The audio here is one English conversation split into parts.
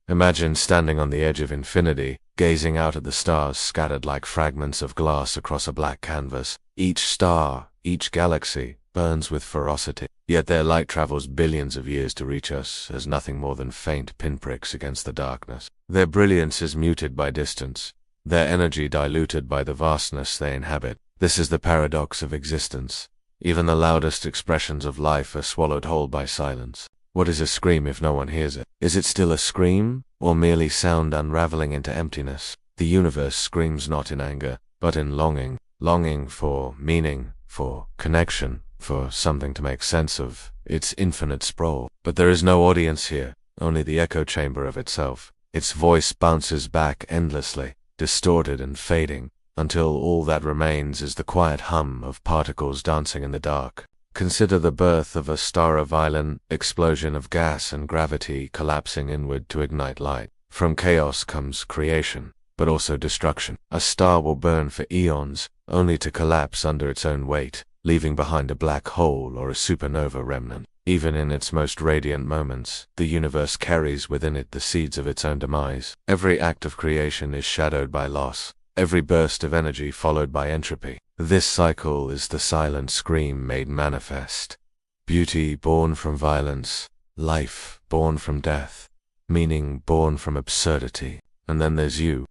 Imagine standing on the edge of infinity, gazing out at the stars scattered like fragments of glass across a black canvas. Each star, each galaxy, burns with ferocity, yet their light travels billions of years to reach us as nothing more than faint pinpricks against the darkness. Their brilliance is muted by distance, their energy diluted by the vastness they inhabit. This is the paradox of existence. Even the loudest expressions of life are swallowed whole by silence. What is a scream if no one hears it? Is it still a scream, or merely sound unraveling into emptiness? The universe screams not in anger, but in longing. Longing for meaning, for connection, for something to make sense of its infinite sprawl. But there is no audience here, only the echo chamber of itself. Its voice bounces back endlessly, distorted and fading, until all that remains is the quiet hum of particles dancing in the dark. Consider the birth of a star, a violent explosion of gas and gravity collapsing inward to ignite light. From chaos comes creation, but also destruction. A star will burn for eons, only to collapse under its own weight, leaving behind a black hole or a supernova remnant. Even in its most radiant moments, the universe carries within it the seeds of its own demise. Every act of creation is shadowed by loss, every burst of energy followed by entropy. This cycle is the silent scream made manifest. Beauty born from violence, life born from death, meaning born from absurdity. And then there's you,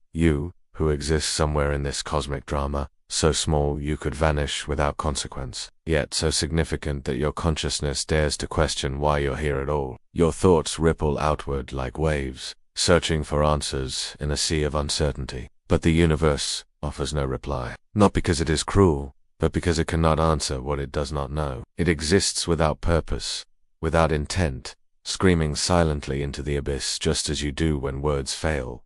who exists somewhere in this cosmic drama, so small you could vanish without consequence, yet so significant that your consciousness dares to question why you're here at all. Your thoughts ripple outward like waves, searching for answers in a sea of uncertainty. But the universe offers no reply, not because it is cruel, but because it cannot answer what it does not know. It exists without purpose, without intent, screaming silently into the abyss just as you do when words fail.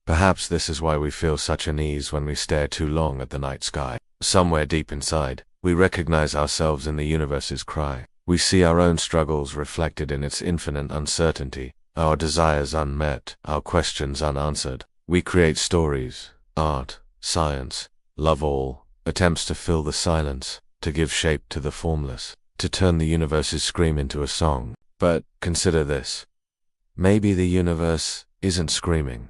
Perhaps this is why we feel such unease when we stare too long at the night sky. Somewhere deep inside, we recognize ourselves in the universe's cry. We see our own struggles reflected in its infinite uncertainty, our desires unmet, our questions unanswered. We create stories, art, science, love all, attempts to fill the silence, to give shape to the formless, to turn the universe's scream into a song. But consider this. Maybe the universe isn't screaming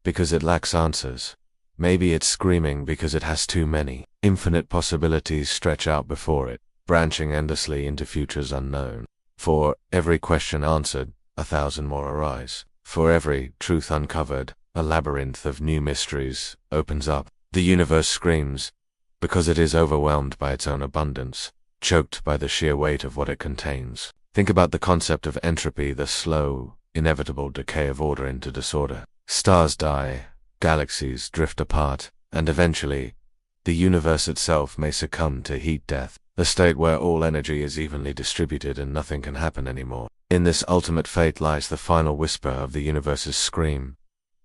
because it lacks answers. Maybe it's screaming because it has too many. Infinite possibilities stretch out before it, branching endlessly into futures unknown. For every question answered, 1,000 more arise. For every truth uncovered, a labyrinth of new mysteries opens up. The universe screams because it is overwhelmed by its own abundance, choked by the sheer weight of what it contains. Think about the concept of entropy, the slow, inevitable decay of order into disorder. Stars die, galaxies drift apart, and eventually, the universe itself may succumb to heat death, a state where all energy is evenly distributed and nothing can happen anymore. In this ultimate fate lies the final whisper of the universe's scream.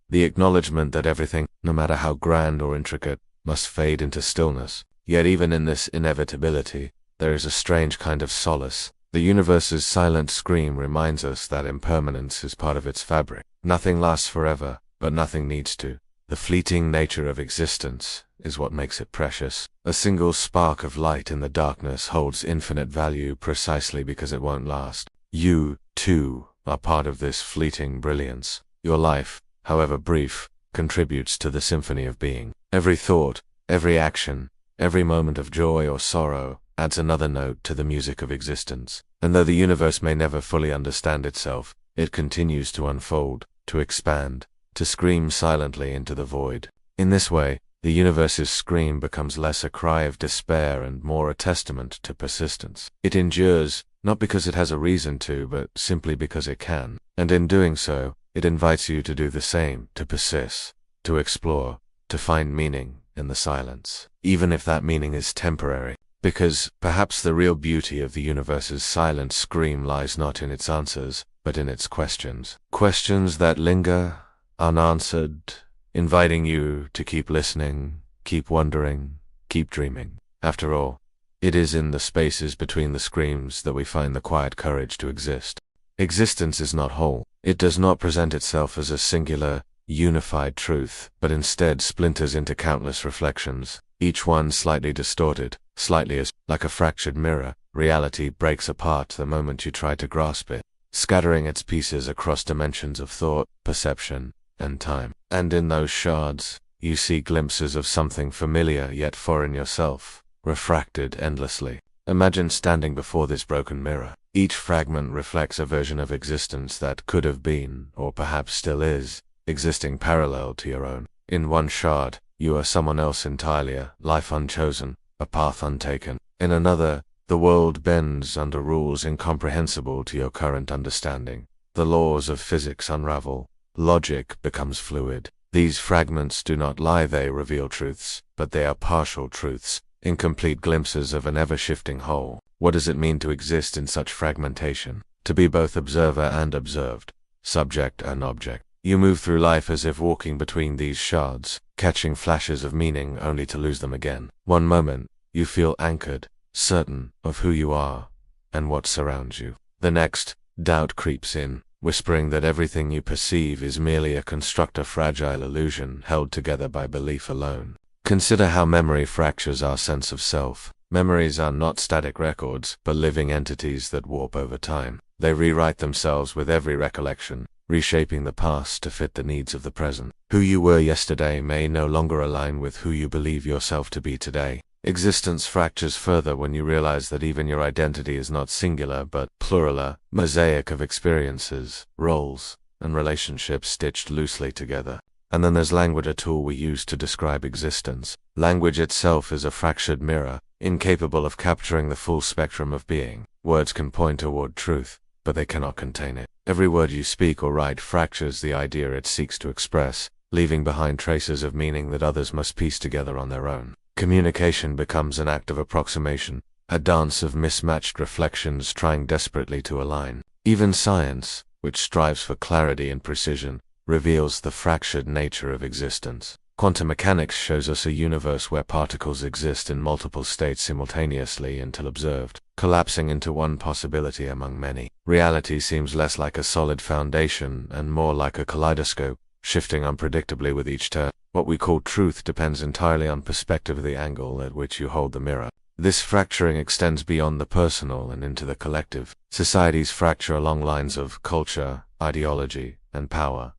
The acknowledgement that everything, no matter how grand or intricate, must fade into stillness. Yet even in this inevitability, there is a strange kind of solace. The universe's silent scream reminds us that impermanence is part of its fabric. Nothing lasts forever, but nothing needs to. The fleeting nature of existence is what makes it precious. A single spark of light in the darkness holds infinite value precisely because it won't last. You, too, are part of this fleeting brilliance. Your life, however brief, contributes to the symphony of being. Every thought, every action, every moment of joy or sorrow adds another note to the music of existence. And though the universe may never fully understand itself, it continues to unfold, to expand, to scream silently into the void. In this way, the universe's scream becomes less a cry of despair and more a testament to persistence. It endures, not because it has a reason to, but simply because it can. And in doing so, it invites you to do the same, to persist, to explore, to find meaning in the silence, even if that meaning is temporary. Because perhaps the real beauty of the universe's silent scream lies not in its answers, but in its questions. Questions that linger, unanswered, inviting you to keep listening, keep wondering, keep dreaming. After all, it is in the spaces between the screams that we find the quiet courage to exist. Existence is not whole. It does not present itself as a singular, unified truth, but instead splinters into countless reflections, each one slightly distorted, slightly as, like a fractured mirror. Reality breaks apart the moment you try to grasp it. scattering its pieces across dimensions of thought, perception, and time. And in those shards, you see glimpses of something familiar yet foreign yourself, refracted endlessly. Imagine standing before this broken mirror. Each fragment reflects a version of existence that could have been, or perhaps still is, existing parallel to your own. In one shard, you are someone else entirely, a life unchosen, a path untaken. In another, the world bends under rules incomprehensible to your current understanding. The laws of physics unravel. Logic becomes fluid. These fragments do not lie, they reveal truths, but they are partial truths, incomplete glimpses of an ever-shifting whole. What does it mean to exist in such fragmentation? To be both observer and observed, subject and object. You move through life as if walking between these shards, catching flashes of meaning only to lose them again. One moment, you feel anchored, certain of who you are and what surrounds you. The next, doubt creeps in, whispering that everything you perceive is merely a construct, a fragile illusion held together by belief alone. Consider how memory fractures our sense of self. Memories are not static records, but living entities that warp over time. They rewrite themselves with every recollection, reshaping the past to fit the needs of the present. Who you were yesterday may no longer align with who you believe yourself to be today. Existence fractures further when you realize that even your identity is not singular but plural, a mosaic of experiences, roles, and relationships stitched loosely together. And then there's language, a tool we use to describe existence. Language itself is a fractured mirror, incapable of capturing the full spectrum of being. Words can point toward truth, but they cannot contain it. Every word you speak or write fractures the idea it seeks to express, leaving behind traces of meaning that others must piece together on their own. Communication becomes an act of approximation, a dance of mismatched reflections trying desperately to align. Even science, which strives for clarity and precision, reveals the fractured nature of existence. Quantum mechanics shows us a universe where particles exist in multiple states simultaneously until observed, collapsing into one possibility among many. Reality seems less like a solid foundation and more like a kaleidoscope, shifting unpredictably with each turn. What we call truth depends entirely on perspective, the angle at which you hold the mirror. This fracturing extends beyond the personal and into the collective. Societies fracture along lines of culture, ideology, and power.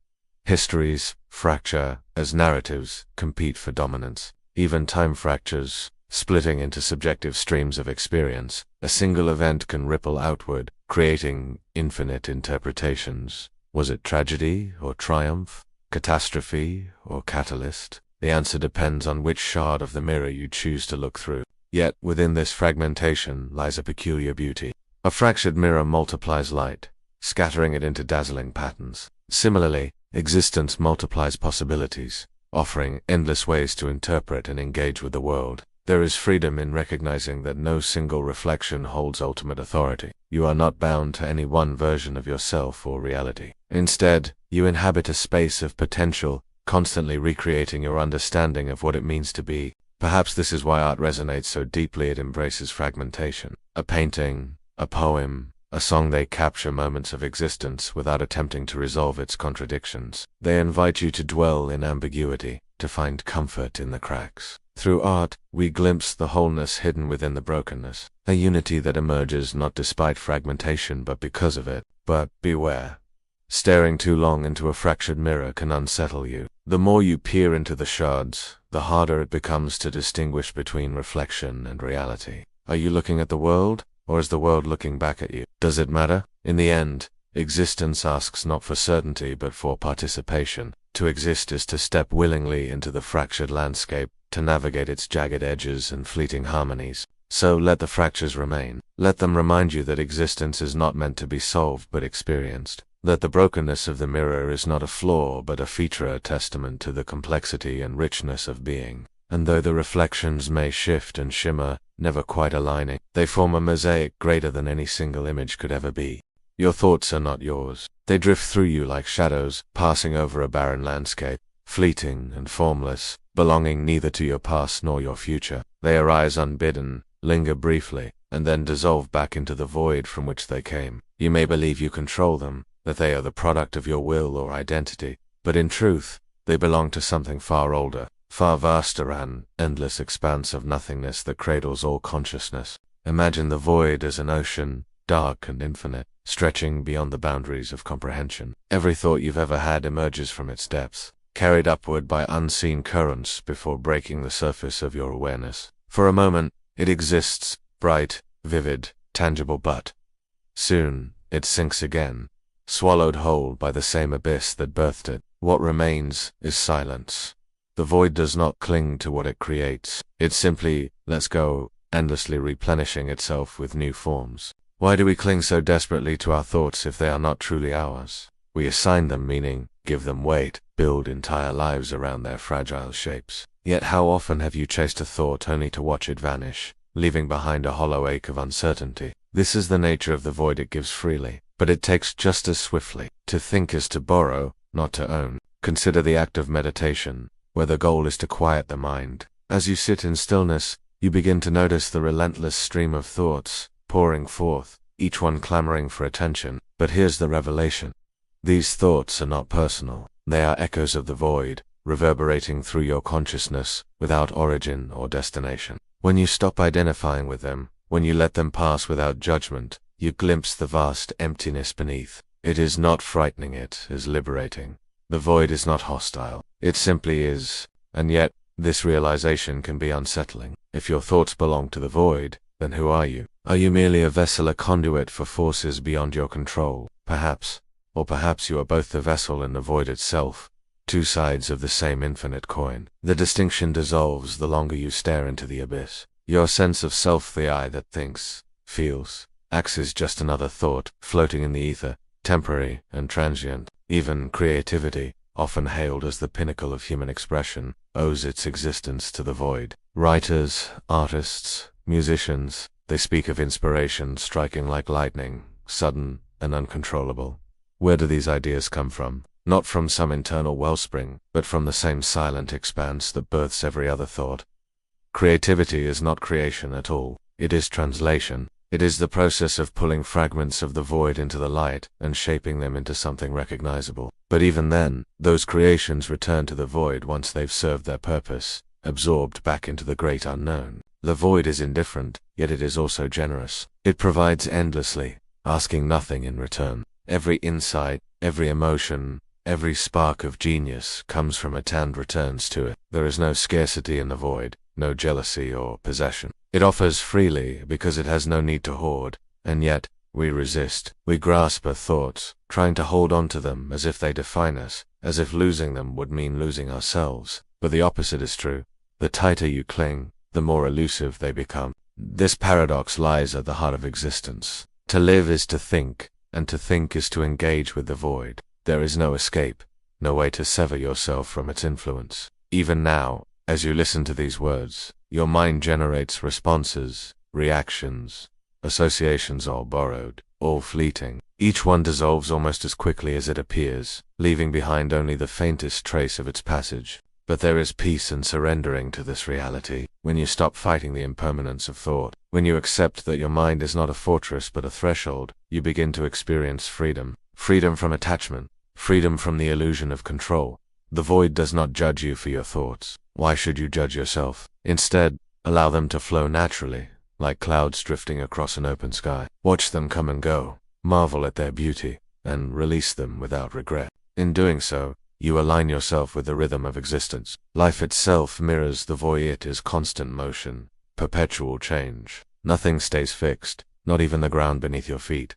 Histories fracture as narratives compete for dominance. Even time fractures, splitting into subjective streams of experience. A single event can ripple outward, creating infinite interpretations. Was it tragedy or triumph? Catastrophe or catalyst? The answer depends on which shard of the mirror you choose to look through. Yet, within this fragmentation lies a peculiar beauty. A fractured mirror multiplies light, scattering it into dazzling patterns. Similarly, existence multiplies possibilities, offering endless ways to interpret and engage with the world. There is freedom in recognizing that no single reflection holds ultimate authority. You are not bound to any one version of yourself or reality. Instead, you inhabit a space of potential, constantly recreating your understanding of what it means to be. Perhaps this is why art resonates so deeply. It embraces fragmentation. A painting, a poem, a song, they capture moments of existence without attempting to resolve its contradictions. They invite you to dwell in ambiguity, to find comfort in the cracks. Through art, we glimpse the wholeness hidden within the brokenness, a unity that emerges not despite fragmentation but because of it. But beware. Staring too long into a fractured mirror can unsettle you. The more you peer into the shards, the harder it becomes to distinguish between reflection and reality. Are you looking at the world, or is the world looking back at you? Does it matter? In the end, existence asks not for certainty but for participation. To exist is to step willingly into the fractured landscape, to navigate its jagged edges and fleeting harmonies. So let the fractures remain. Let them remind you that existence is not meant to be solved but experienced. That the brokenness of the mirror is not a flaw but a feature, a testament to the complexity and richness of being. And though the reflections may shift and shimmer, never quite aligning, they form a mosaic greater than any single image could ever be. Your thoughts are not yours. They drift through you like shadows, passing over a barren landscape, fleeting and formless, belonging neither to your past nor your future. They arise unbidden, linger briefly, and then dissolve back into the void from which they came. You may believe you control them, that they are the product of your will or identity, but in truth, they belong to something far older, far vaster, an endless expanse of nothingness that cradles all consciousness. Imagine the void as an ocean, dark and infinite, stretching beyond the boundaries of comprehension. Every thought you've ever had emerges from its depths, carried upward by unseen currents before breaking the surface of your awareness. For a moment, it exists, bright, vivid, tangible, but soon, it sinks again, swallowed whole by the same abyss that birthed it. What remains is silence. The void does not cling to what it creates. It simply lets go, endlessly replenishing itself with new forms. Why do we cling so desperately to our thoughts if they are not truly ours? We assign them meaning, give them weight, build entire lives around their fragile shapes. Yet how often have you chased a thought only to watch it vanish, leaving behind a hollow ache of uncertainty? This is the nature of the void. It gives freely, but it takes just as swiftly. To think is to borrow, not to own. Consider the act of meditation, where the goal is to quiet the mind. As you sit in stillness, you begin to notice the relentless stream of thoughts pouring forth, each one clamoring for attention. But here's the revelation. These thoughts are not personal. They are echoes of the void, reverberating through your consciousness, without origin or destination. When you stop identifying with them, when you let them pass without judgment, you glimpse the vast emptiness beneath. It is not frightening, it is liberating. The void is not hostile. It simply is. And yet, this realization can be unsettling. If your thoughts belong to the void, then who are you? Are you merely a vessel, a conduit for forces beyond your control? Perhaps. Or perhaps you are both the vessel and the void itself, two sides of the same infinite coin. The distinction dissolves the longer you stare into the abyss. Your sense of self, the I that thinks, feels, acts, is just another thought, floating in the ether, temporary and transient. Even creativity, often hailed as the pinnacle of human expression, owes its existence to the void. Writers, artists, musicians, they speak of inspiration striking like lightning, sudden and uncontrollable. Where do these ideas come from? Not from some internal wellspring, but from the same silent expanse that births every other thought. Creativity is not creation at all. It is translation. It is the process of pulling fragments of the void into the light and shaping them into something recognizable. But even then, those creations return to the void once they've served their purpose, absorbed back into the great unknown. The void is indifferent, yet it is also generous. It provides endlessly, asking nothing in return. Every insight, every emotion, every spark of genius comes from it and returns to it. There is no scarcity in the void, no jealousy or possession. It offers freely because it has no need to hoard, and yet, we resist. We grasp at thoughts, trying to hold on to them as if they define us, as if losing them would mean losing ourselves. But the opposite is true. The tighter you cling, the more elusive they become. This paradox lies at the heart of existence. To live is to think, and to think is to engage with the void. There is no escape, no way to sever yourself from its influence. Even now, as you listen to these words, your mind generates responses, reactions, associations, all borrowed, all fleeting. Each one dissolves almost as quickly as it appears, leaving behind only the faintest trace of its passage. But there is peace in surrendering to this reality. When you stop fighting the impermanence of thought, when you accept that your mind is not a fortress but a threshold, you begin to experience freedom. Freedom from attachment, freedom from the illusion of control. The void does not judge you for your thoughts. Why should you judge yourself? Instead, allow them to flow naturally, like clouds drifting across an open sky. Watch them come and go, marvel at their beauty, and release them without regret. In doing so, you align yourself with the rhythm of existence. Life itself mirrors the void. It is constant motion, perpetual change. Nothing stays fixed, not even the ground beneath your feet.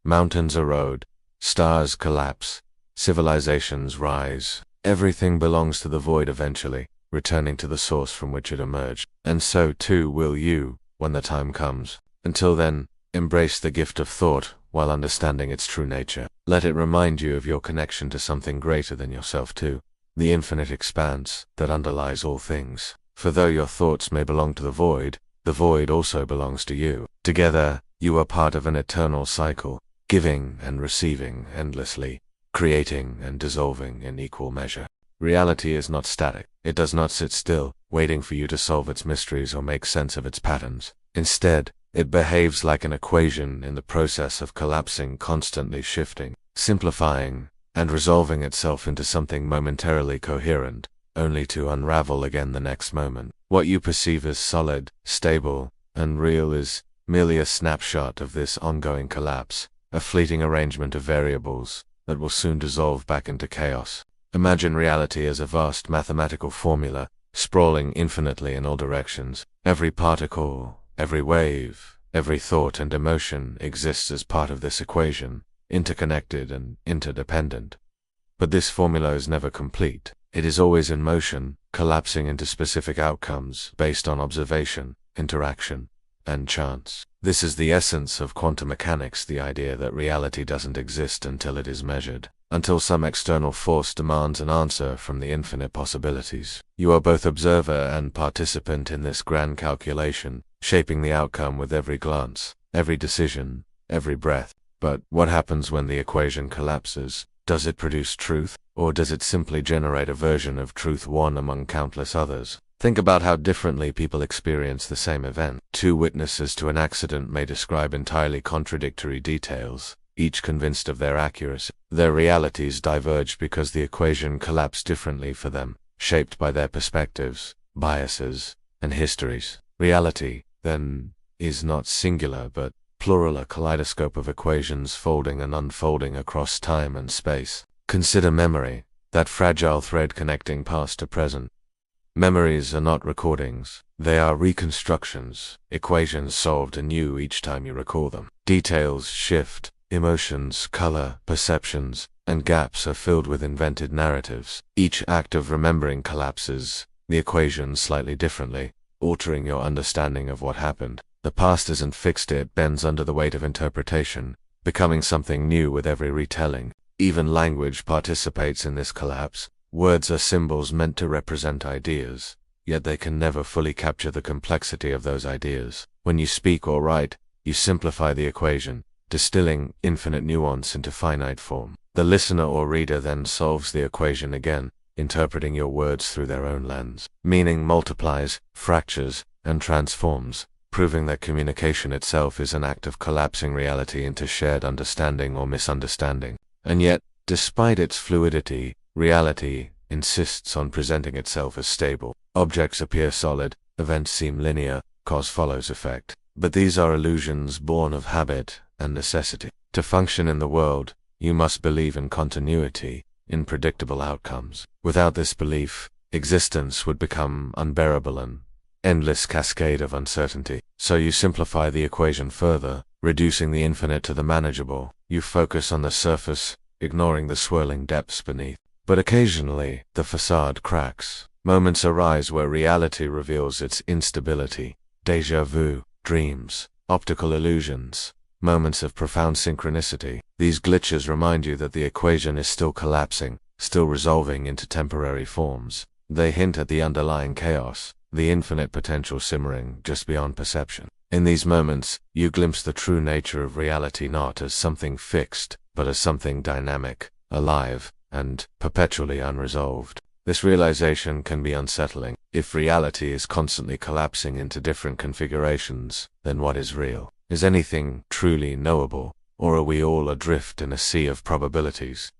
Mountains erode, stars collapse, civilizations rise. Everything belongs to the void eventually, returning to the source from which it emerged. And so too will you, when the time comes. Until then, embrace the gift of thought while understanding its true nature. Let it remind you of your connection to something greater than yourself too, the infinite expanse that underlies all things. For though your thoughts may belong to the void also belongs to you. Together, you are part of an eternal cycle, giving and receiving endlessly, creating and dissolving in equal measure. Reality is not static. It does not sit still, waiting for you to solve its mysteries or make sense of its patterns. Instead, it behaves like an equation in the process of collapsing, constantly shifting, simplifying, and resolving itself into something momentarily coherent, only to unravel again the next moment. What you perceive as solid, stable, and real is merely a snapshot of this ongoing collapse, a fleeting arrangement of variables that will soon dissolve back into chaos. Imagine reality as a vast mathematical formula, sprawling infinitely in all directions. Every particle, every wave, every thought and emotion exists as part of this equation, interconnected and interdependent. But this formula is never complete. It is always in motion, collapsing into specific outcomes based on observation, interaction, and chance. This is the essence of quantum mechanics, the idea that reality doesn't exist until it is measured, until some external force demands an answer from the infinite possibilities. You are both observer and participant in this grand calculation, shaping the outcome with every glance, every decision, every breath. But what happens when the equation collapses? Does it produce truth, or does it simply generate a version of truth, one among countless others? Think about how differently people experience the same event. Two witnesses to an accident may describe entirely contradictory details, each convinced of their accuracy. Their realities diverged because the equation collapsed differently for them, shaped by their perspectives, biases, and histories. Reality, then, is not singular but plural, a kaleidoscope of equations folding and unfolding across time and space. Consider memory, that fragile thread connecting past to present. Memories are not recordings, they are reconstructions, equations solved anew each time you recall them. Details shift, emotions, color, perceptions, and gaps are filled with invented narratives. Each act of remembering collapses the equation slightly differently, altering your understanding of what happened. The past isn't fixed, it bends under the weight of interpretation, becoming something new with every retelling. Even language participates in this collapse. Words are symbols meant to represent ideas, yet they can never fully capture the complexity of those ideas. When you speak or write, you simplify the equation, distilling infinite nuance into finite form. The listener or reader then solves the equation again, interpreting your words through their own lens. Meaning multiplies, fractures, and transforms, proving that communication itself is an act of collapsing reality into shared understanding or misunderstanding. And yet, despite its fluidity, reality insists on presenting itself as stable. Objects appear solid, events seem linear, cause follows effect. But these are illusions born of habit and necessity. To function in the world, you must believe in continuity, in predictable outcomes. Without this belief, existence would become unbearable, an endless cascade of uncertainty. So you simplify the equation further, reducing the infinite to the manageable. You focus on the surface, ignoring the swirling depths beneath. But occasionally, the facade cracks. Moments arise where reality reveals its instability. Déjà vu, dreams, optical illusions, moments of profound synchronicity. These glitches remind you that the equation is still collapsing, still resolving into temporary forms. They hint at the underlying chaos, the infinite potential simmering just beyond perception. In these moments, you glimpse the true nature of reality, not as something fixed, but as something dynamic, alive, and perpetually unresolved. This realization can be unsettling. If reality is constantly collapsing into different configurations, then what is real? Is anything truly knowable, or are we all adrift in a sea of probabilities?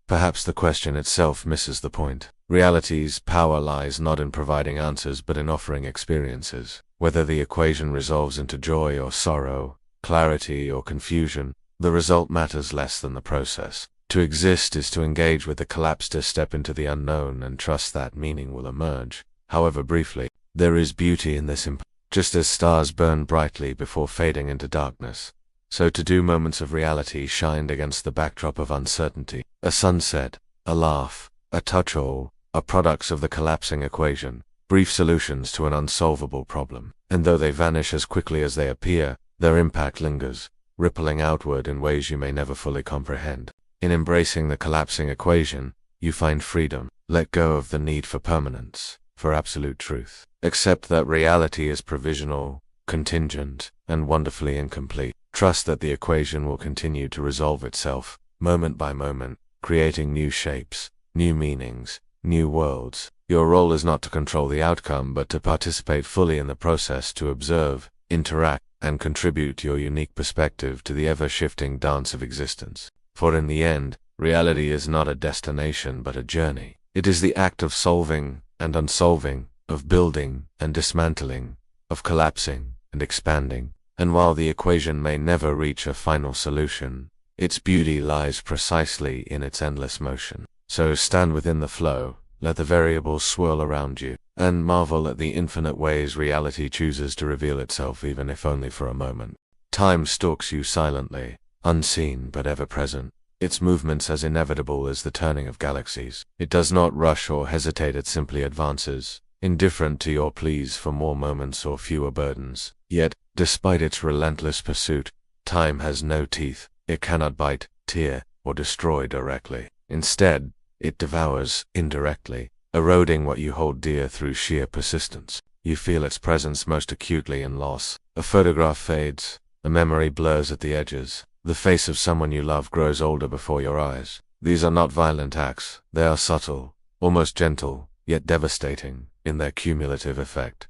Perhaps the question itself misses the point. Reality's power lies not in providing answers but in offering experiences. Whether the equation resolves into joy or sorrow, clarity or confusion, the result matters less than the process. To exist is to engage with the collapse, to step into the unknown and trust that meaning will emerge, however briefly. There is beauty in this. Just as stars burn brightly before fading into darkness, so too moments of reality shined against the backdrop of uncertainty. A sunset, a laugh, a touch, all are products of the collapsing equation, brief solutions to an unsolvable problem. And though they vanish as quickly as they appear, their impact lingers, rippling outward in ways you may never fully comprehend. In embracing the collapsing equation, you find freedom. Let go of the need for permanence, for absolute truth. Accept that reality is provisional, contingent, and wonderfully incomplete. Trust that the equation will continue to resolve itself, moment by moment, creating new shapes, new meanings, new worlds. Your role is not to control the outcome, but to participate fully in the process, to observe, interact, and contribute your unique perspective to the ever-shifting dance of existence. For in the end, reality is not a destination but a journey. It is the act of solving and unsolving, of building and dismantling, of collapsing and expanding. And while the equation may never reach a final solution, its beauty lies precisely in its endless motion. So stand within the flow, let the variables swirl around you, and marvel at the infinite ways reality chooses to reveal itself, even if only for a moment. Time stalks you silently, unseen but ever present, its movements as inevitable as the turning of galaxies. It does not rush or hesitate, it simply advances, indifferent to your pleas for more moments or fewer burdens. Yet, despite its relentless pursuit, time has no teeth. It cannot bite, tear, or destroy directly. Instead, it devours indirectly, eroding what you hold dear through sheer persistence. You feel its presence most acutely in loss. A photograph fades, a memory blurs at the edges, the face of someone you love grows older before your eyes. These are not violent acts, they are subtle, almost gentle, yet devastating in their cumulative effect.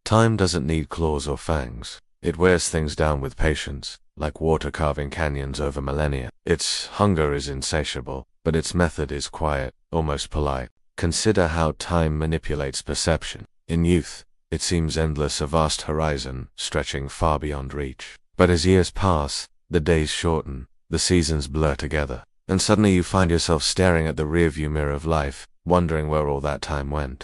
Time doesn't need claws or fangs. It wears things down with patience, like water carving canyons over millennia. Its hunger is insatiable, but its method is quiet, almost polite. Consider how time manipulates perception. In youth, it seems endless, a vast horizon, stretching far beyond reach. But as years pass, the days shorten, the seasons blur together, and suddenly you find yourself staring at the rearview mirror of life, wondering where all that time went.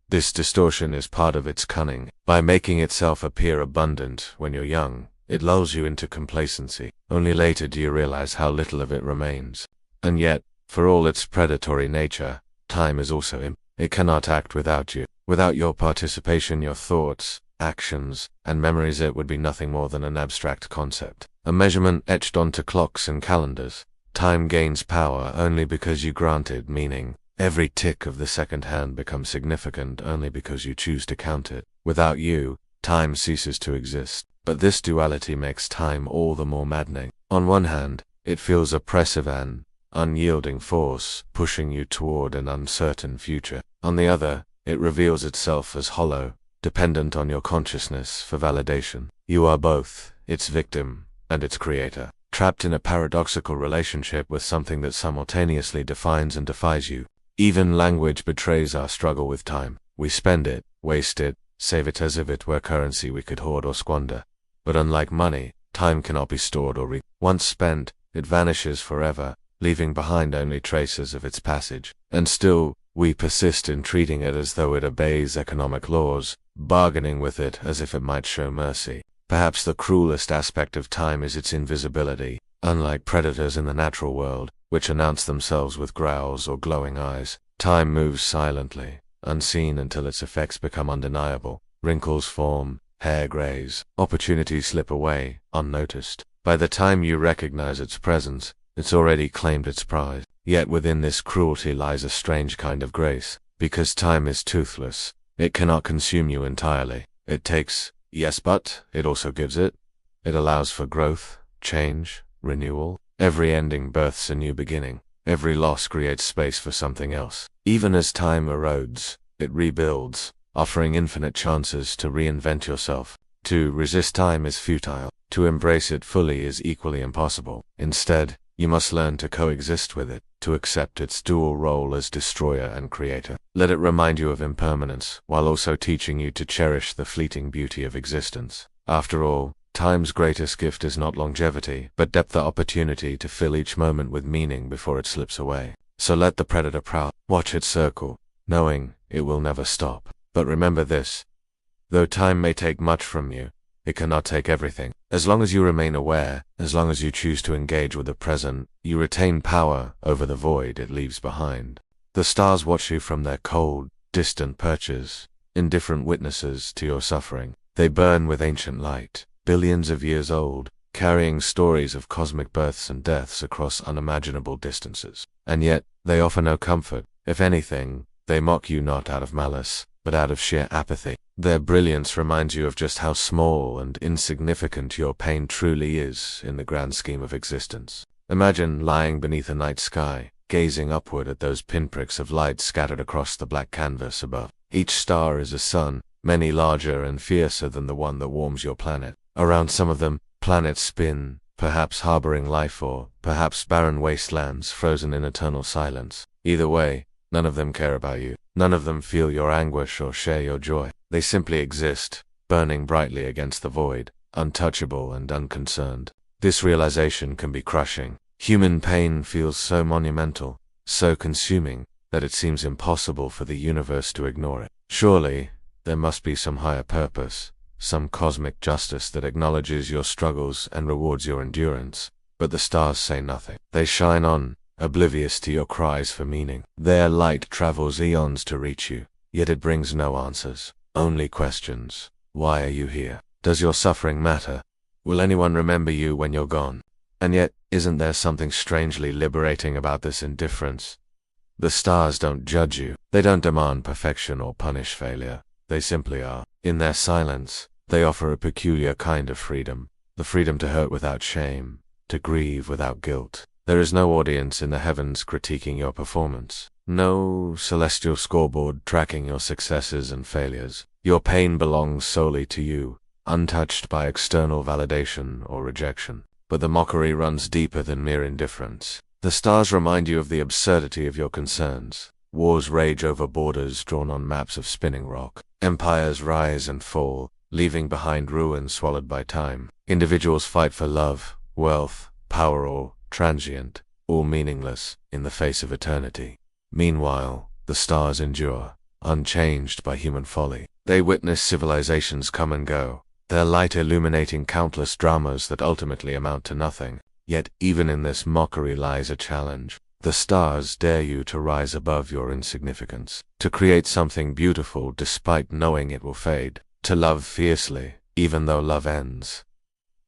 This distortion is part of its cunning. By making itself appear abundant when you're young, it lulls you into complacency. Only later do you realize how little of it remains. And yet, for all its predatory nature, time is also it cannot act without you. Without your participation, your thoughts, actions, and memories, it would be nothing more than an abstract concept. A measurement etched onto clocks and calendars. Time gains power only because you grant it meaning. Every tick of the second hand becomes significant only because you choose to count it. Without you, time ceases to exist. But this duality makes time all the more maddening. On one hand, it feels oppressive, an unyielding force pushing you toward an uncertain future. On the other, it reveals itself as hollow, dependent on your consciousness for validation. You are both, its victim and its creator, trapped in a paradoxical relationship with something that simultaneously defines and defies you. Even language betrays our struggle with time. We spend it, waste it, save it as if it were currency we could hoard or squander. But unlike money, time cannot be stored or once spent, it vanishes forever, leaving behind only traces of its passage. And still, we persist in treating it as though it obeys economic laws, bargaining with it as if it might show mercy. Perhaps the cruelest aspect of time is its invisibility. Unlike predators in the natural world, which announce themselves with growls or glowing eyes, time moves silently, unseen until its effects become undeniable. Wrinkles form, hair grays, opportunities slip away, unnoticed. By the time you recognize its presence, it's already claimed its prize. Yet within this cruelty lies a strange kind of grace. Because time is toothless, it cannot consume you entirely. It takes, yes, but it also gives it. It allows for growth, change, renewal. Every ending births a new beginning. Every loss creates space for something else. Even as time erodes, it rebuilds, offering infinite chances to reinvent yourself. To resist time is futile. To embrace it fully is equally impossible. Instead, you must learn to coexist with it, to accept its dual role as destroyer and creator. Let it remind you of impermanence, while also teaching you to cherish the fleeting beauty of existence. After all, time's greatest gift is not longevity, but depth, the opportunity to fill each moment with meaning before it slips away. So let the predator prowl, watch it circle, knowing it will never stop. But remember this: though time may take much from you, it cannot take everything. As long as you remain aware, as long as you choose to engage with the present, you retain power over the void it leaves behind. The stars watch you from their cold, distant perches, indifferent witnesses to your suffering. They burn with ancient light, billions of years old, carrying stories of cosmic births and deaths across unimaginable distances. And yet, they offer no comfort. If anything, they mock you not out of malice, but out of sheer apathy. Their brilliance reminds you of just how small and insignificant your pain truly is in the grand scheme of existence. Imagine lying beneath a night sky, gazing upward at those pinpricks of light scattered across the black canvas above. Each star is a sun, many larger and fiercer than the one that warms your planet. Around some of them, planets spin, perhaps harboring life, or perhaps barren wastelands frozen in eternal silence. Either way, none of them care about you. None of them feel your anguish or share your joy. They simply exist, burning brightly against the void, untouchable and unconcerned. This realization can be crushing. Human pain feels so monumental, so consuming, that it seems impossible for the universe to ignore it. Surely, there must be some higher purpose, some cosmic justice that acknowledges your struggles and rewards your endurance. But the stars say nothing. They shine on, oblivious to your cries for meaning. Their light travels eons to reach you, yet it brings no answers, only questions. Why are you here? Does your suffering matter? Will anyone remember you when you're gone? And yet, isn't there something strangely liberating about this indifference? The stars don't judge you. They don't demand perfection or punish failure. They simply are. In their silence, they offer a peculiar kind of freedom. The freedom to hurt without shame, to grieve without guilt. There is no audience in the heavens critiquing your performance. No celestial scoreboard tracking your successes and failures. Your pain belongs solely to you, untouched by external validation or rejection. But the mockery runs deeper than mere indifference. The stars remind you of the absurdity of your concerns. Wars rage over borders drawn on maps of spinning rock. Empires rise and fall, leaving behind ruins swallowed by time. Individuals fight for love, wealth, power, or transient, all meaningless in the face of eternity. Meanwhile, the stars endure, unchanged by human folly. They witness civilizations come and go, their light illuminating countless dramas that ultimately amount to nothing. Yet even in this mockery lies a challenge. The stars dare you to rise above your insignificance, to create something beautiful despite knowing it will fade, to love fiercely, even though love ends,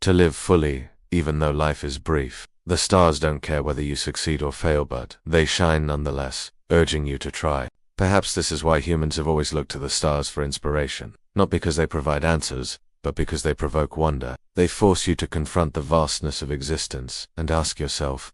to live fully, even though life is brief. The stars don't care whether you succeed or fail, but they shine nonetheless, urging you to try. Perhaps this is why humans have always looked to the stars for inspiration, not because they provide answers, but because they provoke wonder. They force you to confront the vastness of existence and ask yourself,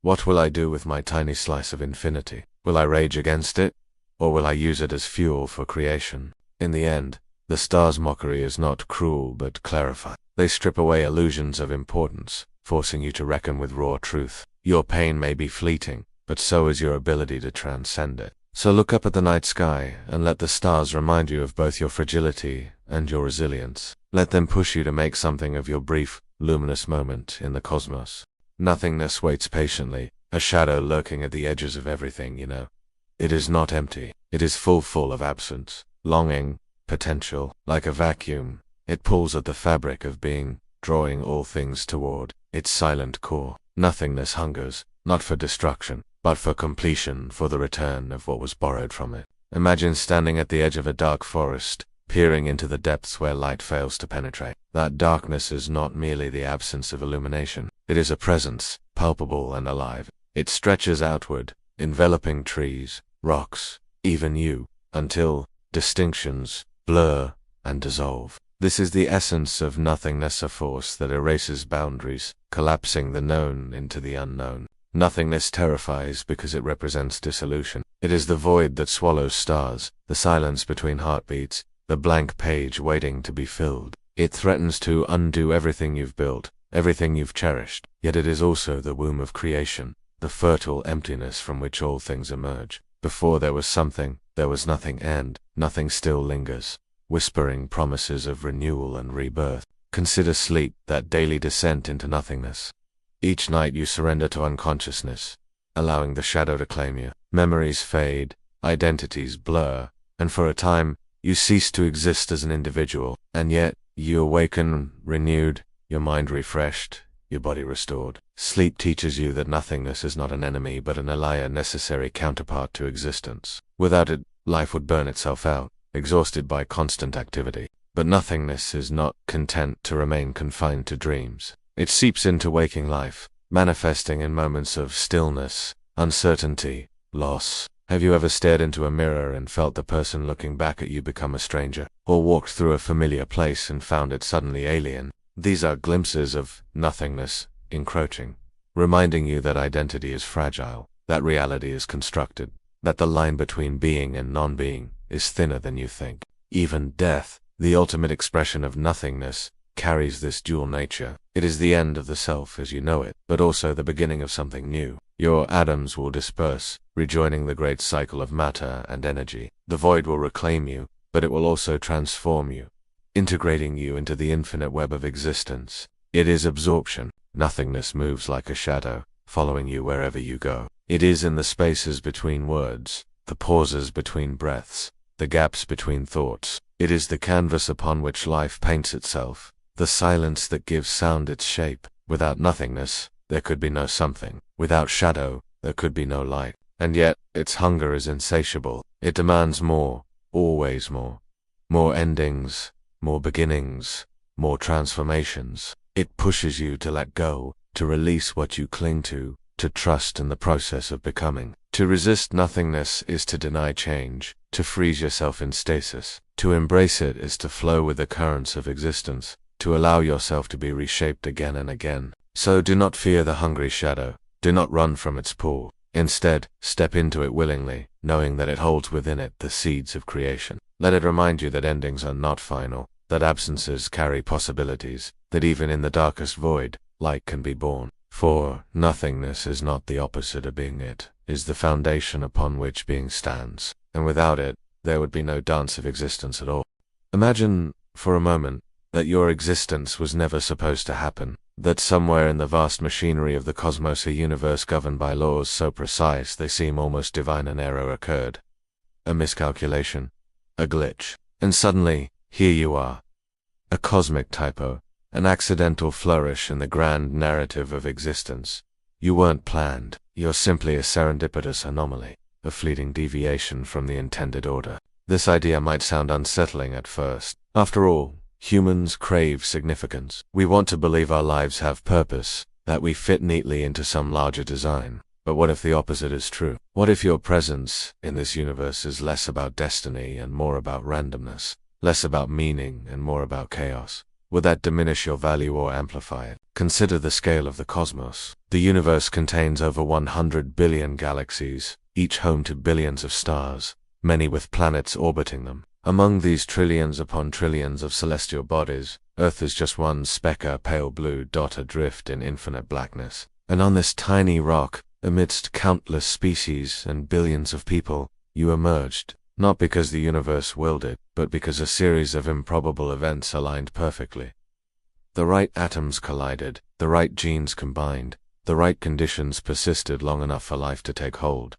what will I do with my tiny slice of infinity? Will I rage against it, or will I use it as fuel for creation? In the end, the stars' mockery is not cruel but clarifying. They strip away illusions of importance, forcing you to reckon with raw truth. Your pain may be fleeting, but so is your ability to transcend it. So look up at the night sky and let the stars remind you of both your fragility and your resilience. Let them push you to make something of your brief, luminous moment in the cosmos. Nothingness waits patiently, a shadow lurking at the edges of everything, you know. It is not empty. It is full of absence, longing, potential. Like a vacuum, it pulls at the fabric of being, drawing all things toward its silent core. Nothingness hungers, not for destruction, but for completion, for the return of what was borrowed from it. Imagine standing at the edge of a dark forest, peering into the depths where light fails to penetrate. That darkness is not merely the absence of illumination. It is a presence, palpable and alive. It stretches outward, enveloping trees, rocks, even you, until distinctions blur and dissolve. This is the essence of nothingness, a force that erases boundaries, collapsing the known into the unknown. Nothingness terrifies because it represents dissolution. It is the void that swallows stars, the silence between heartbeats, the blank page waiting to be filled. It threatens to undo everything you've built, everything you've cherished. Yet it is also the womb of creation, the fertile emptiness from which all things emerge. Before there was something, there was nothing, and nothing still lingers, whispering promises of renewal and rebirth. Consider sleep, that daily descent into nothingness. Each night you surrender to unconsciousness, allowing the shadow to claim you. Memories fade, identities blur, and for a time, you cease to exist as an individual. And yet, you awaken renewed, your mind refreshed, your body restored. Sleep teaches you that nothingness is not an enemy but an ally, necessary counterpart to existence. Without it, life would burn itself out, exhausted by constant activity. But nothingness is not content to remain confined to dreams. It seeps into waking life, manifesting in moments of stillness, uncertainty, loss. Have you ever stared into a mirror and felt the person looking back at you become a stranger? Or walked through a familiar place and found it suddenly alien? These are glimpses of nothingness encroaching, reminding you that identity is fragile, that reality is constructed, that the line between being and non-being is thinner than you think. Even death, the ultimate expression of nothingness, carries this dual nature. It is the end of the self as you know it, but also the beginning of something new. Your atoms will disperse, rejoining the great cycle of matter and energy. The void will reclaim you, but it will also transform you, integrating you into the infinite web of existence. It is absorption, Nothingness moves like a shadow, following you wherever you go. It is in the spaces between words, the pauses between breaths, the gaps between thoughts. It is the canvas upon which life paints itself, the silence that gives sound its shape. Without nothingness, there could be no something. Without shadow, there could be no light. And yet, its hunger is insatiable. It demands more, always more. More endings, more beginnings, more transformations. It pushes you to let go, to release what you cling to trust in the process of becoming. To resist nothingness is to deny change, to freeze yourself in stasis. To embrace it is to flow with the currents of existence, to allow yourself to be reshaped again and again. So do not fear the hungry shadow. Do not run from its pull. Instead, step into it willingly, knowing that it holds within it the seeds of creation. Let it remind you that endings are not final, that absences carry possibilities, that even in the darkest void, light can be born. For nothingness is not the opposite of being. It is the foundation upon which being stands, and without it, there would be no dance of existence at all. Imagine, for a moment, that your existence was never supposed to happen, that somewhere in the vast machinery of the cosmos, a universe governed by laws so precise they seem almost divine, an error occurred. A miscalculation, a glitch, and suddenly, here you are. A cosmic typo, an accidental flourish in the grand narrative of existence. You weren't planned, you're simply a serendipitous anomaly, a fleeting deviation from the intended order. This idea might sound unsettling at first. After all, humans crave significance. We want to believe our lives have purpose, that we fit neatly into some larger design. But what if the opposite is true? What if your presence in this universe is less about destiny and more about randomness, less about meaning and more about chaos? Would that diminish your value or amplify it? Consider the scale of the cosmos. The universe contains over 100 billion galaxies, each home to billions of stars, many with planets orbiting them. Among these trillions upon trillions of celestial bodies, Earth is just one speck, a pale blue dot adrift in infinite blackness. And on this tiny rock, amidst countless species and billions of people, you emerged, not because the universe willed it, but because a series of improbable events aligned perfectly. The right atoms collided, the right genes combined, the right conditions persisted long enough for life to take hold.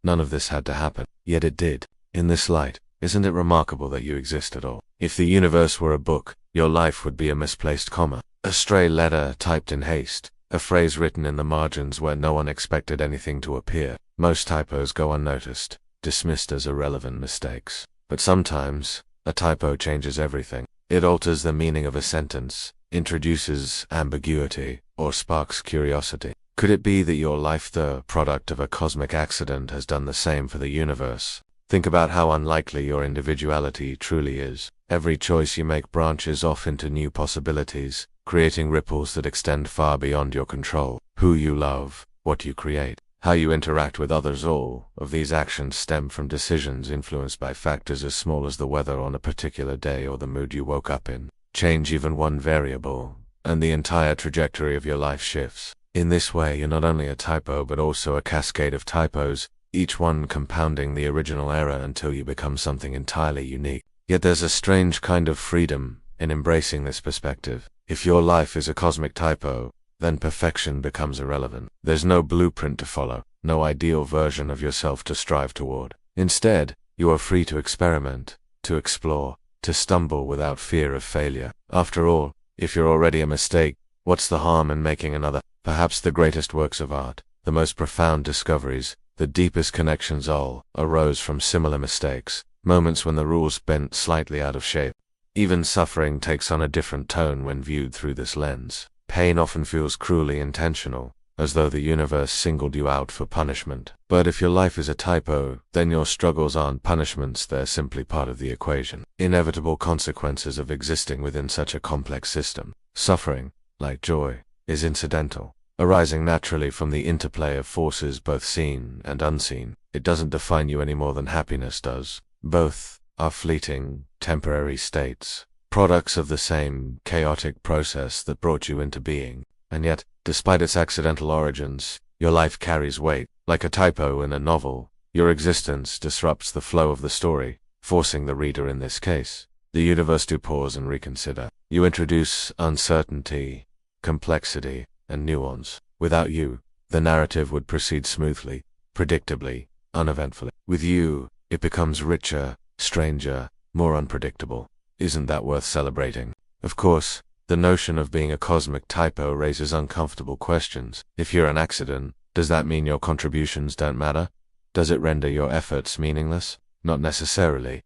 None of this had to happen, yet it did. In this light, isn't it remarkable that you exist at all? If the universe were a book, your life would be a misplaced comma, a stray letter typed in haste, a phrase written in the margins where no one expected anything to appear. Most typos go unnoticed, dismissed as irrelevant mistakes. But sometimes, a typo changes everything. It alters the meaning of a sentence, introduces ambiguity, or sparks curiosity. Could it be that your life, the product of a cosmic accident, has done the same for the universe? Think about how unlikely your individuality truly is. Every choice you make branches off into new possibilities, creating ripples that extend far beyond your control. Who you love, what you create, how you interact with others, all of these actions stem from decisions influenced by factors as small as the weather on a particular day or the mood you woke up in. Change even one variable, and the entire trajectory of your life shifts. In this way, you're not only a typo but also a cascade of typos, each one compounding the original error until you become something entirely unique. Yet there's a strange kind of freedom in embracing this perspective. If your life is a cosmic typo, then perfection becomes irrelevant. There's no blueprint to follow, no ideal version of yourself to strive toward. Instead, you are free to experiment, to explore, to stumble without fear of failure. After all, if you're already a mistake, what's the harm in making another? Perhaps the greatest works of art, the most profound discoveries, the deepest connections all arose from similar mistakes, moments when the rules bent slightly out of shape. Even suffering takes on a different tone when viewed through this lens. Pain often feels cruelly intentional, as though the universe singled you out for punishment. But if your life is a typo, then your struggles aren't punishments, they're simply part of the equation. Inevitable consequences of existing within such a complex system. Suffering, like joy, is incidental, arising naturally from the interplay of forces both seen and unseen. It doesn't define you any more than happiness does. Both are fleeting, temporary states, products of the same chaotic process that brought you into being. And yet, despite its accidental origins, your life carries weight. Like a typo in a novel, your existence disrupts the flow of the story, forcing the reader, in this case, the universe, to pause and reconsider. You introduce uncertainty, complexity, and nuance. Without you, the narrative would proceed smoothly, predictably, uneventfully. With you, it becomes richer, stranger, more unpredictable. Isn't that worth celebrating? Of course, the notion of being a cosmic typo raises uncomfortable questions. If you're an accident, does that mean your contributions don't matter? Does it render your efforts meaningless? Not necessarily.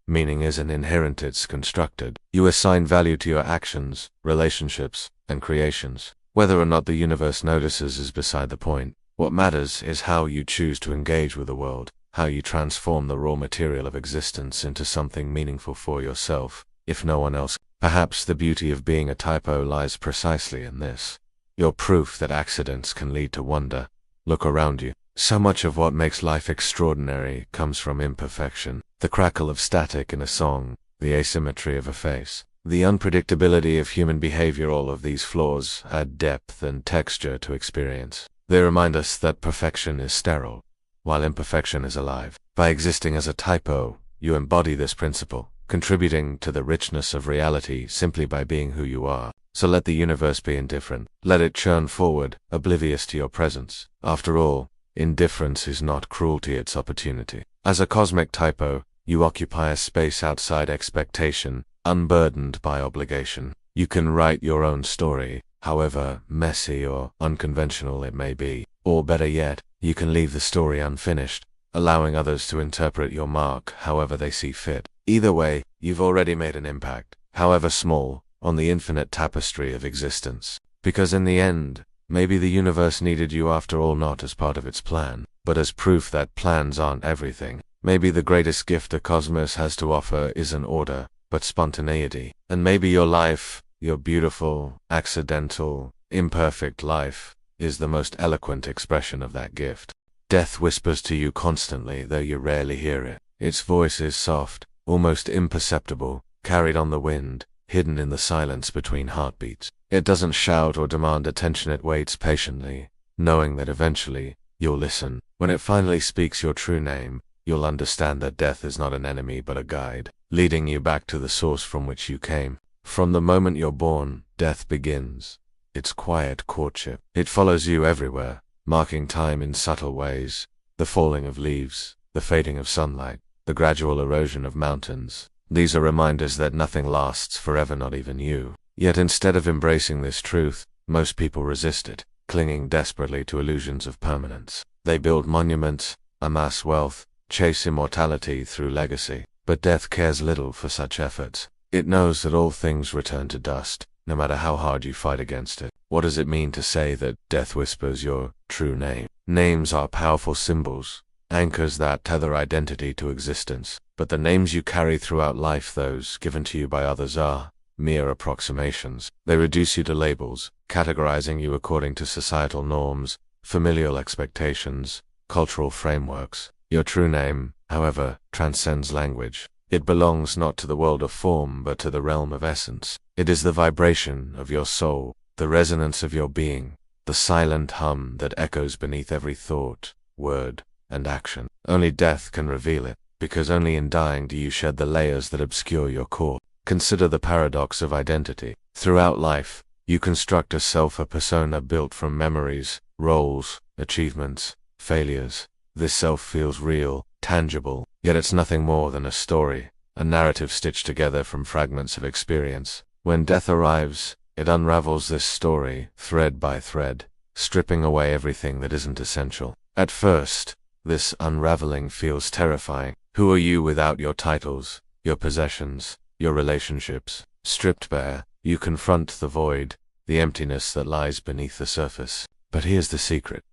Meaning isn't inherent, it's constructed. You assign value to your actions, relationships, and creations. Whether or not the universe notices is beside the point. What matters is how you choose to engage with the world, how you transform the raw material of existence into something meaningful for yourself, if no one else. Perhaps the beauty of being a typo lies precisely in this. You're proof that accidents can lead to wonder. Look around you. So much of what makes life extraordinary comes from imperfection. The crackle of static in a song, the asymmetry of a face, the unpredictability of human behavior, all of these flaws add depth and texture to experience. They remind us that perfection is sterile, while imperfection is alive. By existing as a typo, you embody this principle, contributing to the richness of reality simply by being who you are. So let the universe be indifferent. Let it churn forward, oblivious to your presence. After all, indifference is not cruelty, it's opportunity. As a cosmic typo, you occupy a space outside expectation, unburdened by obligation. You can write your own story, however messy or unconventional it may be. Or better yet, you can leave the story unfinished, allowing others to interpret your mark however they see fit. Either way, you've already made an impact, however small, on the infinite tapestry of existence. Because in the end, maybe the universe needed you after all, not as part of its plan, but as proof that plans aren't everything. Maybe the greatest gift the cosmos has to offer isn't order, but spontaneity. And maybe your life, your beautiful, accidental, imperfect life, is the most eloquent expression of that gift. Death whispers to you constantly, though you rarely hear it. Its voice is soft, almost imperceptible, carried on the wind, hidden in the silence between heartbeats. It doesn't shout or demand attention, it waits patiently, knowing that eventually, you'll listen. When it finally speaks your true name, you'll understand that death is not an enemy but a guide, leading you back to the source from which you came. From the moment you're born, death begins. Its quiet courtship. It follows you everywhere, marking time in subtle ways. The falling of leaves, the fading of sunlight, the gradual erosion of mountains. These are reminders that nothing lasts forever, not even you. Yet instead of embracing this truth, most people resist it, clinging desperately to illusions of permanence. They build monuments, amass wealth, chase immortality through legacy. But death cares little for such efforts. It knows that all things return to dust, no matter how hard you fight against it. What does it mean to say that death whispers your true name? Names are powerful symbols, anchors that tether identity to existence. But the names you carry throughout life, those given to you by others, are mere approximations. They reduce you to labels, categorizing you according to societal norms, familial expectations, cultural frameworks. Your true name, however, transcends language. It belongs not to the world of form but to the realm of essence. It is the vibration of your soul, the resonance of your being, the silent hum that echoes beneath every thought, word, and action. Only death can reveal it, because only in dying do you shed the layers that obscure your core. Consider the paradox of identity. Throughout life, you construct a self, a persona built from memories, roles, achievements, failures. This self feels real, tangible, yet it's nothing more than a story, a narrative stitched together from fragments of experience. When death arrives, it unravels this story, thread by thread, stripping away everything that isn't essential. At first, this unraveling feels terrifying. Who are you without your titles, your possessions, your relationships? Stripped bare, you confront the void, the emptiness that lies beneath the surface. But here's the secret.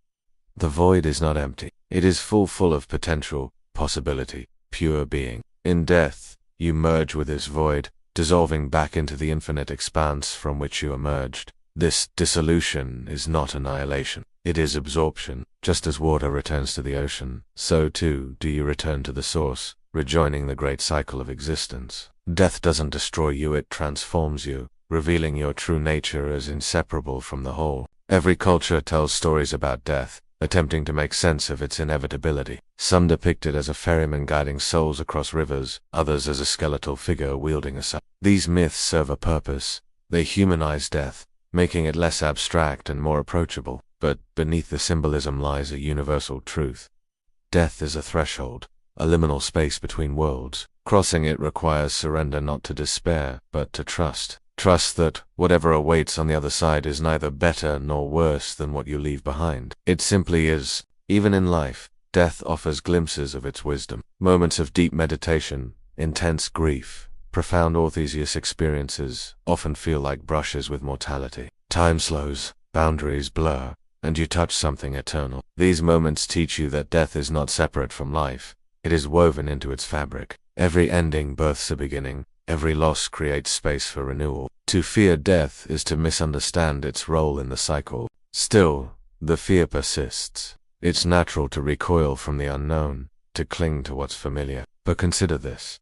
The void is not empty. It is full of potential, possibility, pure being. In death, you merge with this void, dissolving back into the infinite expanse from which you emerged. This dissolution is not annihilation. It is absorption. Just as water returns to the ocean, so too do you return to the source, rejoining the great cycle of existence. Death doesn't destroy you, it transforms you, revealing your true nature as inseparable from the whole. Every culture tells stories about death, attempting to make sense of its inevitability. Some depict it as a ferryman guiding souls across rivers, others as a skeletal figure wielding a saw. These myths serve a purpose. They humanize death, making it less abstract and more approachable. But beneath the symbolism lies a universal truth. Death is a threshold, a liminal space between worlds. Crossing it requires surrender, not to despair, but to trust. Trust that whatever awaits on the other side is neither better nor worse than what you leave behind. It simply is. Even in life, death offers glimpses of its wisdom. Moments of deep meditation, intense grief, profound orthesius experiences often feel like brushes with mortality. Time slows, boundaries blur, and you touch something eternal. These moments teach you that death is not separate from life. It is woven into its fabric. Every ending births a beginning. Every loss creates space for renewal. To fear death is to misunderstand its role in the cycle. Still, the fear persists. It's natural to recoil from the unknown, to cling to what's familiar. But consider this.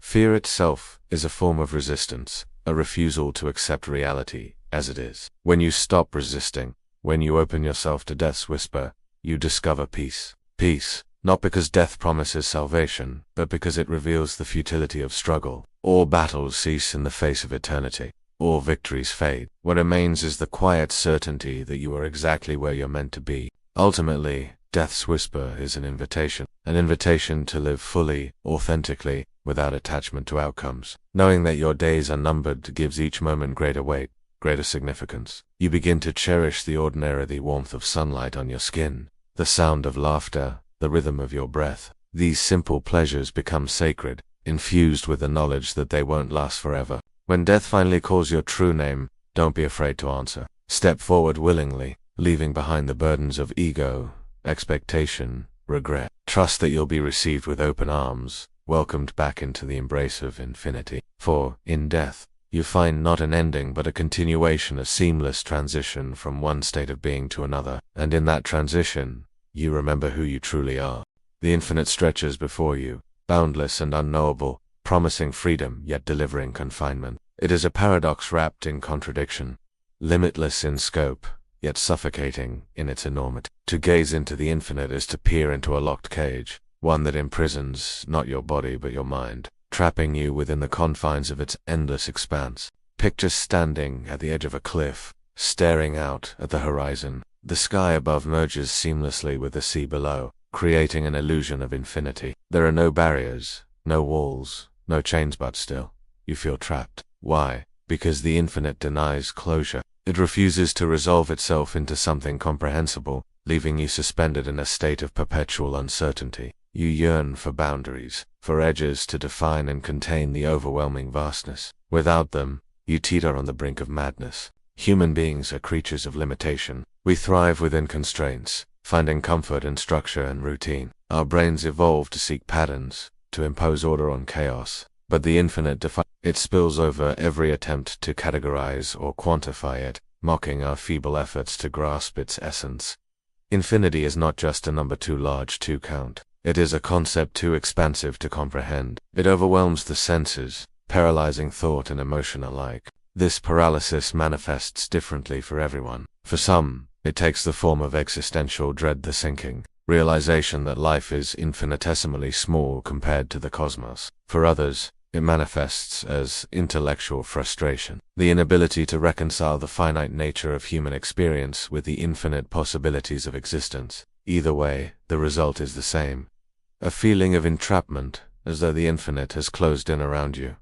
Fear itself is a form of resistance, a refusal to accept reality as it is. When you stop resisting, when you open yourself to death's whisper, you discover peace. Peace, not because death promises salvation, but because it reveals the futility of struggle. All battles cease in the face of eternity. All victories fade. What remains is the quiet certainty that you are exactly where you're meant to be. Ultimately, death's whisper is an invitation to live fully, authentically, without attachment to outcomes. Knowing that your days are numbered gives each moment greater weight, greater significance. You begin to cherish the ordinary, the warmth of sunlight on your skin, the sound of laughter, the rhythm of your breath. These simple pleasures become sacred, infused with the knowledge that they won't last forever. When death finally calls your true name, don't be afraid to answer. Step forward willingly, leaving behind the burdens of ego, expectation, regret. Trust that you'll be received with open arms, welcomed back into the embrace of infinity. For, in death, you find not an ending but a continuation, a seamless transition from one state of being to another. And in that transition, you remember who you truly are. The infinite stretches before you, boundless and unknowable, promising freedom yet delivering confinement. It is a paradox wrapped in contradiction, limitless in scope, yet suffocating in its enormity. To gaze into the infinite is to peer into a locked cage, one that imprisons not your body but your mind, trapping you within the confines of its endless expanse. Picture standing at the edge of a cliff, staring out at the horizon. The sky above merges seamlessly with the sea below, creating an illusion of infinity. There are no barriers, no walls, no chains, but still, you feel trapped. Why? Because the infinite denies closure. It refuses to resolve itself into something comprehensible, leaving you suspended in a state of perpetual uncertainty. You yearn for boundaries, for edges to define and contain the overwhelming vastness. Without them, you teeter on the brink of madness. Human beings are creatures of limitation. We thrive within constraints, finding comfort in structure and routine. Our brains evolve to seek patterns, to impose order on chaos. But the infinite it spills over every attempt to categorize or quantify it, mocking our feeble efforts to grasp its essence. Infinity is not just a number too large to count. It is a concept too expansive to comprehend. It overwhelms the senses, paralyzing thought and emotion alike. This paralysis manifests differently for everyone. For some, it takes the form of existential dread, the sinking realization that life is infinitesimally small compared to the cosmos. For others, it manifests as intellectual frustration, the inability to reconcile the finite nature of human experience with the infinite possibilities of existence. Either way, the result is the same. A feeling of entrapment, as though the infinite has closed in around you,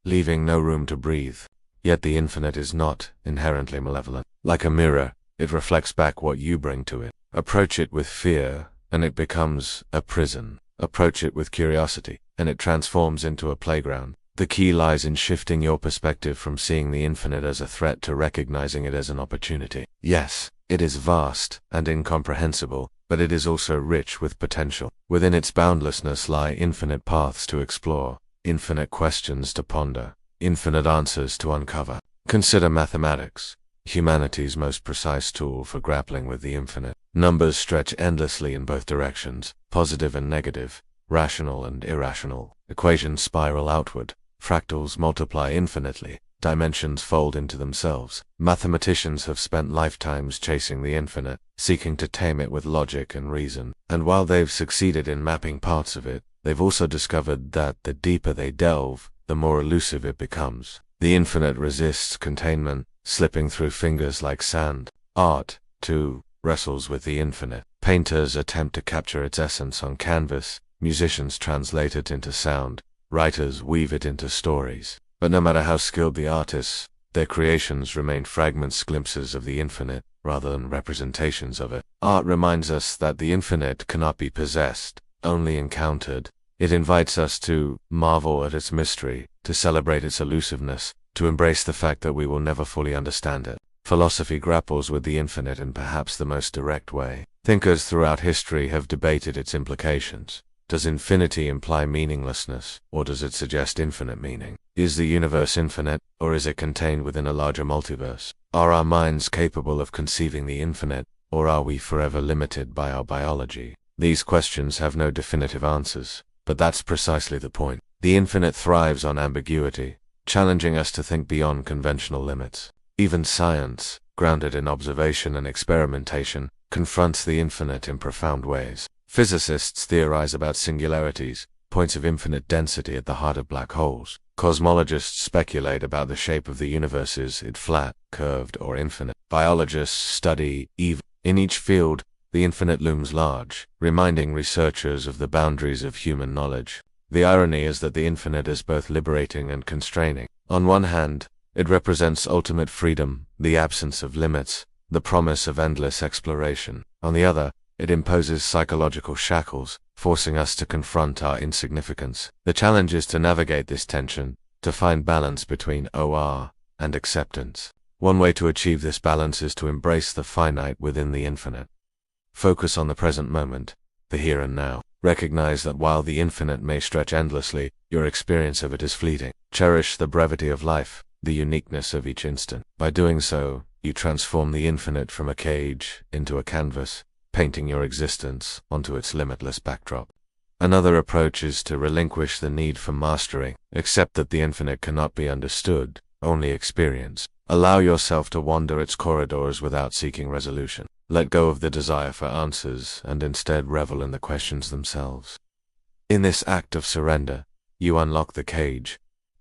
leaving no room to breathe. Yet the infinite is not inherently malevolent. Like a mirror, it reflects back what you bring to it. Approach it with fear, and it becomes a prison. Approach it with curiosity, and it transforms into a playground. The key lies in shifting your perspective from seeing the infinite as a threat to recognizing it as an opportunity. Yes, it is vast and incomprehensible, but it is also rich with potential. Within its boundlessness lie infinite paths to explore, infinite questions to ponder, infinite answers to uncover. Consider mathematics, humanity's most precise tool for grappling with the infinite. Numbers stretch endlessly in both directions, positive and negative, rational and irrational. Equations spiral outward, fractals multiply infinitely, dimensions fold into themselves. Mathematicians have spent lifetimes chasing the infinite, seeking to tame it with logic and reason. And while they've succeeded in mapping parts of it, they've also discovered that the deeper they delve, the more elusive it becomes. The infinite resists containment, slipping through fingers like sand. Art, too, wrestles with the infinite. Painters attempt to capture its essence on canvas, musicians translate it into sound, writers weave it into stories. But no matter how skilled the artists, their creations remain fragments, glimpses of the infinite, rather than representations of it. Art reminds us that the infinite cannot be possessed, only encountered. It invites us to marvel at its mystery, to celebrate its elusiveness, to embrace the fact that we will never fully understand it. Philosophy grapples with the infinite in perhaps the most direct way. Thinkers throughout history have debated its implications. Does infinity imply meaninglessness, or does it suggest infinite meaning? Is the universe infinite, or is it contained within a larger multiverse? Are our minds capable of conceiving the infinite, or are we forever limited by our biology? These questions have no definitive answers, but that's precisely the point. The infinite thrives on ambiguity, challenging us to think beyond conventional limits. Even science, grounded in observation and experimentation, confronts the infinite in profound ways. Physicists theorize about singularities, points of infinite density at the heart of black holes. Cosmologists speculate about the shape of the universe. Is it flat, curved, or infinite? Biologists study evil. In each field, the infinite looms large, reminding researchers of the boundaries of human knowledge. The irony is that the infinite is both liberating and constraining. On one hand, it represents ultimate freedom, the absence of limits, the promise of endless exploration. On the other, it imposes psychological shackles, forcing us to confront our insignificance. The challenge is to navigate this tension, to find balance between awe and acceptance. One way to achieve this balance is to embrace the finite within the infinite. Focus on the present moment, the here and now. Recognize that while the infinite may stretch endlessly, your experience of it is fleeting. Cherish the brevity of life, the uniqueness of each instant. By doing so, you transform the infinite from a cage into a canvas, painting your existence onto its limitless backdrop. Another approach is to relinquish the need for mastery. Accept that the infinite cannot be understood, only experienced. Allow yourself to wander its corridors without seeking resolution. Let go of the desire for answers and instead revel in the questions themselves. In this act of surrender, you unlock the cage,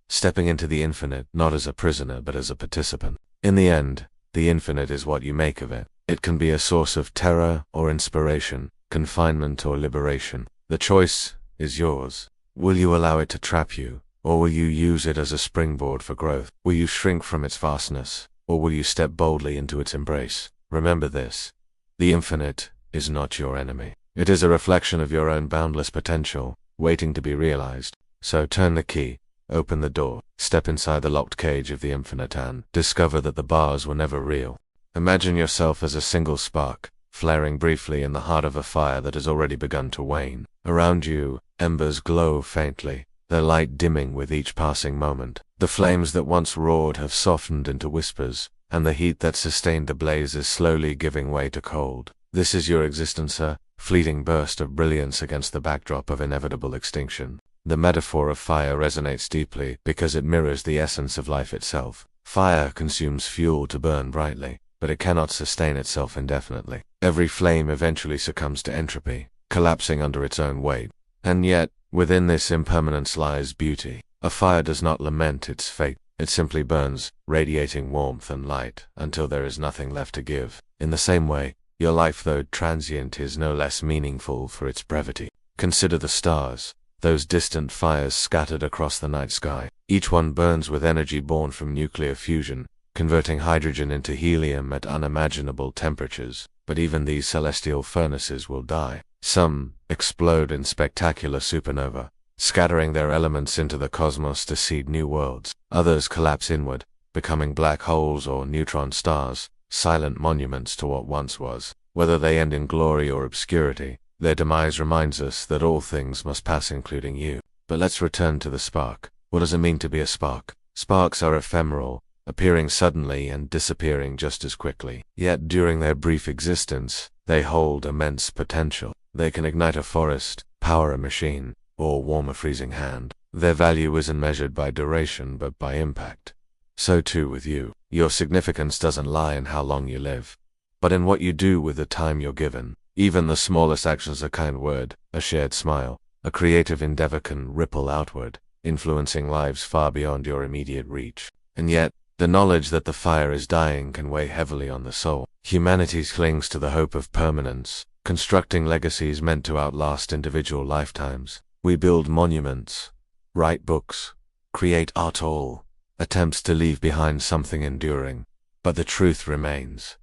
stepping into the infinite not as a prisoner but as a participant. In the end, the infinite is what you make of it. It can be a source of terror or inspiration, confinement or liberation. The choice is yours. Will you allow it to trap you, or will you use it as a springboard for growth? Will you shrink from its vastness, or will you step boldly into its embrace? Remember this: the infinite is not your enemy. It is a reflection of your own boundless potential, waiting to be realized. So turn the key, open the door, step inside the locked cage of the infinite and discover that the bars were never real. Imagine yourself as a single spark, flaring briefly in the heart of a fire that has already begun to wane. Around you, embers glow faintly, their light dimming with each passing moment. The flames that once roared have softened into whispers, and the heat that sustained the blaze is slowly giving way to cold. This is your existence, a fleeting burst of brilliance against the backdrop of inevitable extinction. The metaphor of fire resonates deeply because it mirrors the essence of life itself. Fire consumes fuel to burn brightly, but it cannot sustain itself indefinitely. Every flame eventually succumbs to entropy, collapsing under its own weight. And yet, within this impermanence lies beauty. A fire does not lament its fate. It simply burns, radiating warmth and light, until there is nothing left to give. In the same way, your life, though transient, is no less meaningful for its brevity. Consider the stars, those distant fires scattered across the night sky. Each one burns with energy born from nuclear fusion, converting hydrogen into helium at unimaginable temperatures. But even these celestial furnaces will die. Some explode in spectacular supernova, scattering their elements into the cosmos to seed new worlds. Others collapse inward, becoming black holes or neutron stars, silent monuments to what once was. Whether they end in glory or obscurity, their demise reminds us that all things must pass, including you. But let's return to the spark. What does it mean to be a spark? Sparks are ephemeral, appearing suddenly and disappearing just as quickly. Yet during their brief existence, they hold immense potential. They can ignite a forest, power a machine, or warm a freezing hand. Their value isn't measured by duration but by impact. So too with you. Your significance doesn't lie in how long you live, but in what you do with the time you're given. Even the smallest actions, a kind word, a shared smile, a creative endeavor can ripple outward, influencing lives far beyond your immediate reach. And yet, The knowledge that the fire is dying can weigh heavily on the soul. Humanity clings to the hope of permanence, constructing legacies meant to outlast individual lifetimes. We build monuments, write books, create art, all attempts to leave behind something enduring. But the truth remains.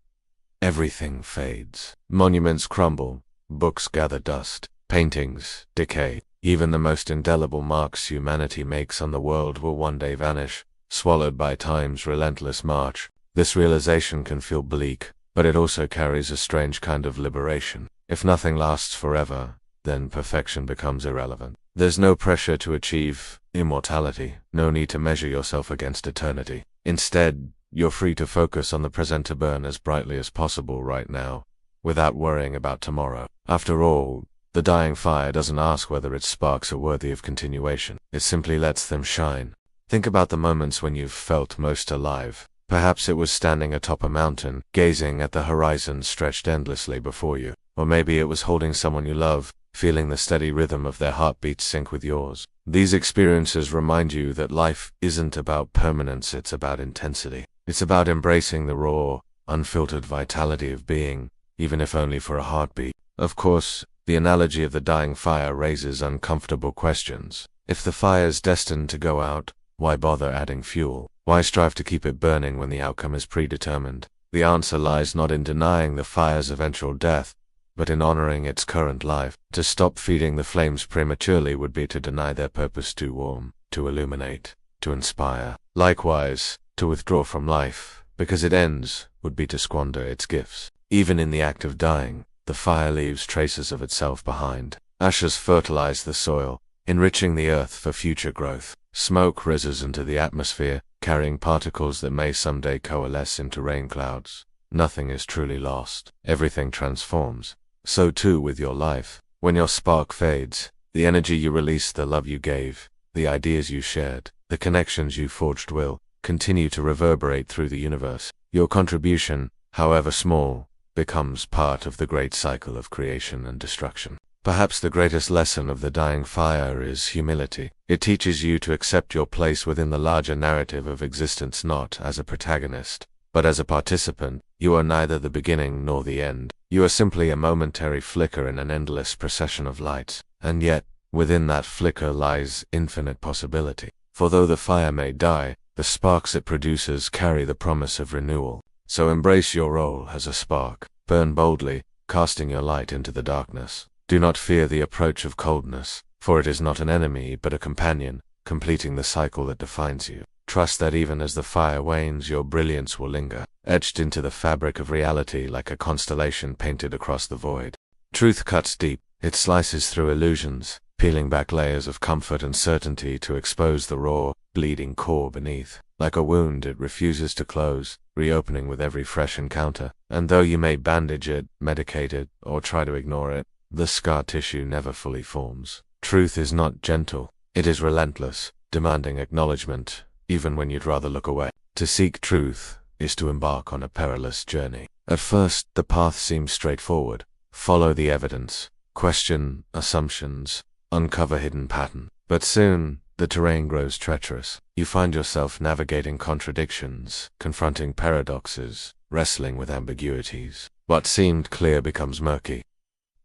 Everything fades. Monuments crumble, books gather dust, paintings decay. Even the most indelible marks humanity makes on the world will one day vanish, swallowed by time's relentless march. This realization can feel bleak, but it also carries a strange kind of liberation. If nothing lasts forever, then perfection becomes irrelevant. There's no pressure to achieve immortality, no need to measure yourself against eternity. Instead, you're free to focus on the present, to burn as brightly as possible right now, without worrying about tomorrow. After all, the dying fire doesn't ask whether its sparks are worthy of continuation. It simply lets them shine. Think about the moments when you've felt most alive. Perhaps it was standing atop a mountain, gazing at the horizon stretched endlessly before you. Or maybe it was holding someone you love, feeling the steady rhythm of their heartbeats sync with yours. These experiences remind you that life isn't about permanence, it's about intensity. It's about embracing the raw, unfiltered vitality of being, even if only for a heartbeat. Of course, the analogy of the dying fire raises uncomfortable questions. If the fire's destined to go out, why bother adding fuel? Why strive to keep it burning when the outcome is predetermined? The answer lies not in denying the fire's eventual death, but in honoring its current life. To stop feeding the flames prematurely would be to deny their purpose to warm, to illuminate, to inspire. Likewise, to withdraw from life, because it ends, would be to squander its gifts. Even in the act of dying, the fire leaves traces of itself behind. Ashes fertilize the soil, enriching the earth for future growth. Smoke rises into the atmosphere, carrying particles that may someday coalesce into rain clouds. Nothing is truly lost. Everything transforms. So too with your life. When your spark fades, the energy you released, the love you gave, the ideas you shared, the connections you forged will continue to reverberate through the universe. Your contribution, however small, becomes part of the great cycle of creation and destruction. Perhaps the greatest lesson of the dying fire is humility. It teaches you to accept your place within the larger narrative of existence, not as a protagonist, but as a participant. You are neither the beginning nor the end. You are simply a momentary flicker in an endless procession of lights. And yet, within that flicker lies infinite possibility. For though the fire may die, the sparks it produces carry the promise of renewal. So embrace your role as a spark. Burn boldly, casting your light into the darkness. Do not fear the approach of coldness, for it is not an enemy but a companion, completing the cycle that defines you. Trust that even as the fire wanes, your brilliance will linger, etched into the fabric of reality like a constellation painted across the void. Truth cuts deep. It slices through illusions, peeling back layers of comfort and certainty to expose the raw, bleeding core beneath. Like a wound, it refuses to close, reopening with every fresh encounter. And though you may bandage it, medicate it, or try to ignore it, the scar tissue never fully forms. Truth is not gentle. It is relentless, demanding acknowledgement, even when you'd rather look away. To seek truth is to embark on a perilous journey. At first, the path seems straightforward. Follow the evidence, question assumptions, uncover hidden pattern. But soon, the terrain grows treacherous. You find yourself navigating contradictions, confronting paradoxes, wrestling with ambiguities. What seemed clear becomes murky.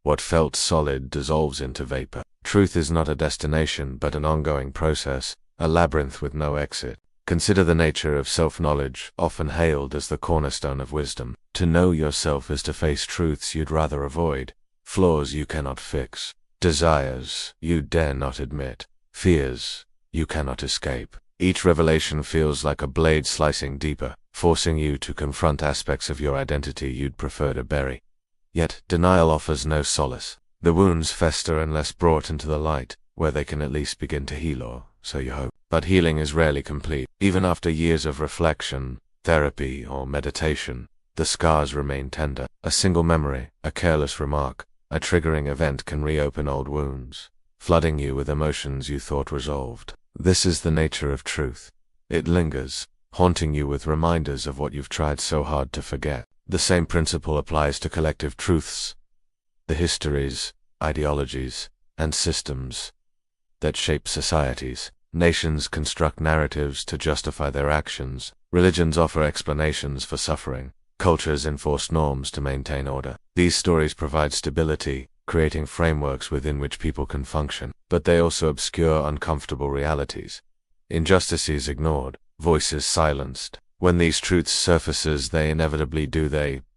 What felt solid dissolves into vapor. Truth is not a destination but an ongoing process, a labyrinth with no exit. Consider the nature of self-knowledge, often hailed as the cornerstone of wisdom. To know yourself is to face truths you'd rather avoid, flaws you cannot fix, desires you dare not admit, fears you cannot escape. Each revelation feels like a blade slicing deeper, forcing you to confront aspects of your identity you'd prefer to bury. Yet, denial offers no solace. The wounds fester unless brought into the light, where they can at least begin to heal, or so you hope. But healing is rarely complete. Even after years of reflection, therapy, or meditation, the scars remain tender. A single memory, a careless remark, a triggering event can reopen old wounds, flooding you with emotions you thought resolved. This is the nature of truth. It lingers, haunting you with reminders of what you've tried so hard to forget. The same principle applies to collective truths, the histories, ideologies, and systems that shape societies. Nations construct narratives to justify their actions, Religions offer explanations for suffering. Cultures enforce norms to maintain order. These stories provide stability, creating frameworks within which people can function, but they also obscure uncomfortable realities. Injustices ignored, voices silenced. When these truths surfaces, they inevitably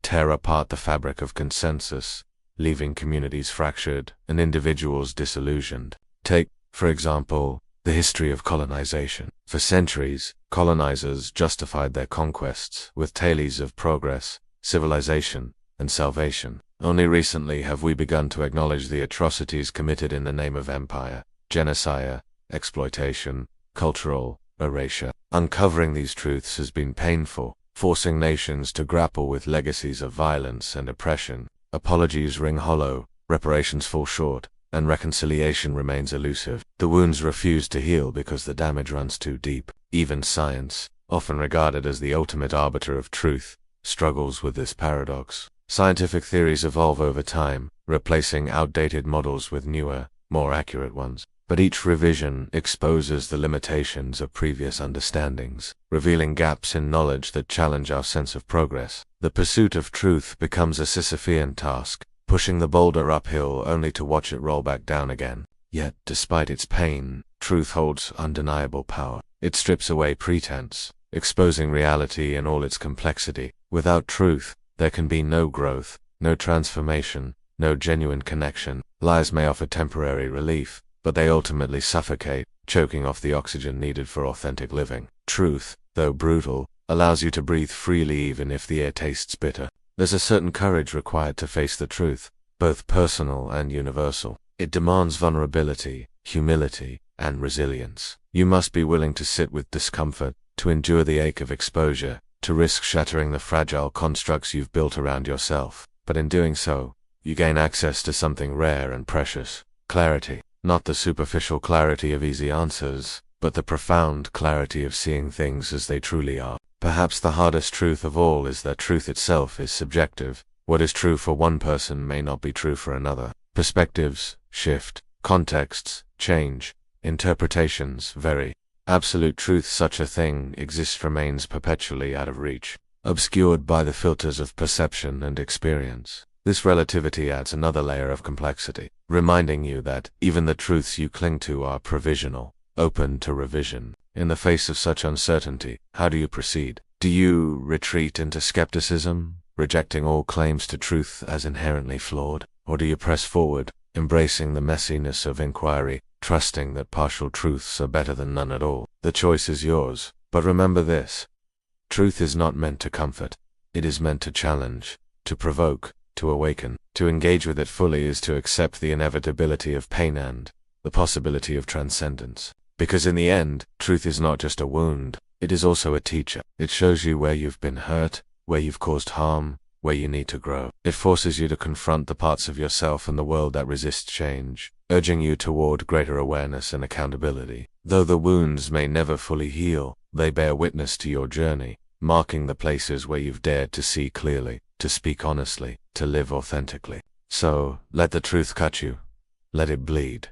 tear apart the fabric of consensus, leaving communities fractured and individuals disillusioned. Take, for example, the history of colonization. For centuries, colonizers justified their conquests with tales of progress, civilization, and salvation. Only recently have we begun to acknowledge the atrocities committed in the name of empire, genocide, exploitation, cultural erasure. Uncovering these truths has been painful, forcing nations to grapple with legacies of violence and oppression. Apologies ring hollow, reparations fall short, and reconciliation remains elusive. The wounds refuse to heal because the damage runs too deep. Even science, often regarded as the ultimate arbiter of truth, struggles with this paradox. Scientific theories evolve over time, replacing outdated models with newer, more accurate ones. But each revision exposes the limitations of previous understandings, revealing gaps in knowledge that challenge our sense of progress. The pursuit of truth becomes a Sisyphean task, pushing the boulder uphill only to watch it roll back down again. Yet, despite its pain, truth holds undeniable power. It strips away pretense, exposing reality in all its complexity. Without truth, there can be no growth, no transformation, no genuine connection. Lies may offer temporary relief, but they ultimately suffocate, choking off the oxygen needed for authentic living. Truth, though brutal, allows you to breathe freely even if the air tastes bitter. There's a certain courage required to face the truth, both personal and universal. It demands vulnerability, humility, and resilience. You must be willing to sit with discomfort, to endure the ache of exposure, to risk shattering the fragile constructs you've built around yourself. But in doing so, you gain access to something rare and precious: clarity. Not the superficial clarity of easy answers, but the profound clarity of seeing things as they truly are. Perhaps the hardest truth of all is that truth itself is subjective. What is true for one person may not be true for another. Perspectives shift, contexts change, interpretations vary. Absolute truth, such a thing exists, remains perpetually out of reach, obscured by the filters of perception and experience. This relativity adds another layer of complexity, reminding you that even the truths you cling to are provisional, open to revision. In the face of such uncertainty, how do you proceed? Do you retreat into skepticism, rejecting all claims to truth as inherently flawed? Or do you press forward, embracing the messiness of inquiry, trusting that partial truths are better than none at all? The choice is yours, but remember this: truth is not meant to comfort. It is meant to challenge, to provoke, to awaken. To engage with it fully is to accept the inevitability of pain and the possibility of transcendence. Because in the end, truth is not just a wound, it is also a teacher. It shows you where you've been hurt, where you've caused harm, where you need to grow. It forces you to confront the parts of yourself and the world that resist change, urging you toward greater awareness and accountability. Though the wounds may never fully heal, they bear witness to your journey, marking the places where you've dared to see clearly, to speak honestly, to live authentically. So, let the truth cut you. Let it bleed.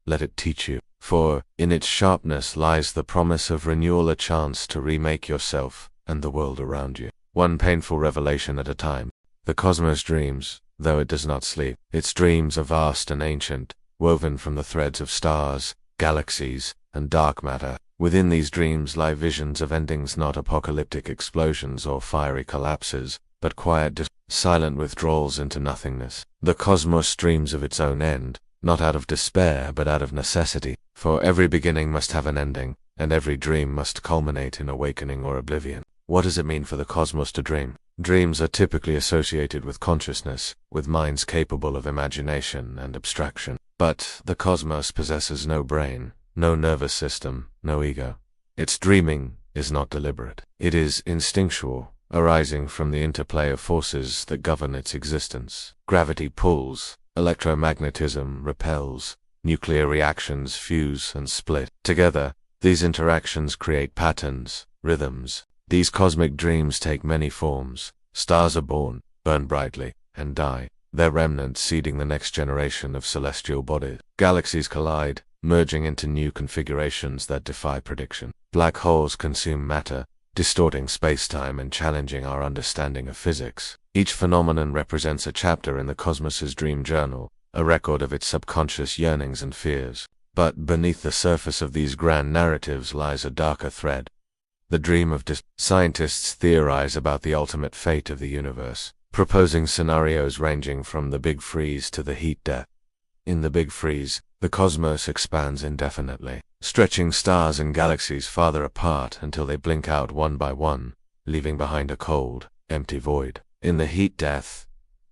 Let it teach you. For, in its sharpness lies the promise of renewal, a chance to remake yourself and the world around you. One painful revelation at a time. The cosmos dreams, though it does not sleep. Its dreams are vast and ancient, woven from the threads of stars, galaxies, and dark matter. Within these dreams lie visions of endings, not apocalyptic explosions or fiery collapses, but quiet, silent withdrawals into nothingness. The cosmos dreams of its own end, not out of despair but out of necessity. For every beginning must have an ending, and every dream must culminate in awakening or oblivion. What does it mean for the cosmos to dream? Dreams are typically associated with consciousness, with minds capable of imagination and abstraction. But the cosmos possesses no brain, no nervous system, no ego. Its dreaming is not deliberate. It is instinctual, arising from the interplay of forces that govern its existence. Gravity pulls, electromagnetism repels, nuclear reactions fuse and split. Together, these interactions create patterns, rhythms. These cosmic dreams take many forms. Stars are born, burn brightly, and die, their remnants seeding the next generation of celestial bodies. Galaxies collide, merging into new configurations that defy prediction. Black holes consume matter, distorting space-time and challenging our understanding of physics. Each phenomenon represents a chapter in the cosmos's dream journal, a record of its subconscious yearnings and fears. But beneath the surface of these grand narratives lies a darker thread. The dream of scientists theorize about the ultimate fate of the universe, proposing scenarios ranging from the Big Freeze to the heat death. In the Big Freeze, the cosmos expands indefinitely, stretching stars and galaxies farther apart until they blink out one by one, leaving behind a cold, empty void. In the heat death,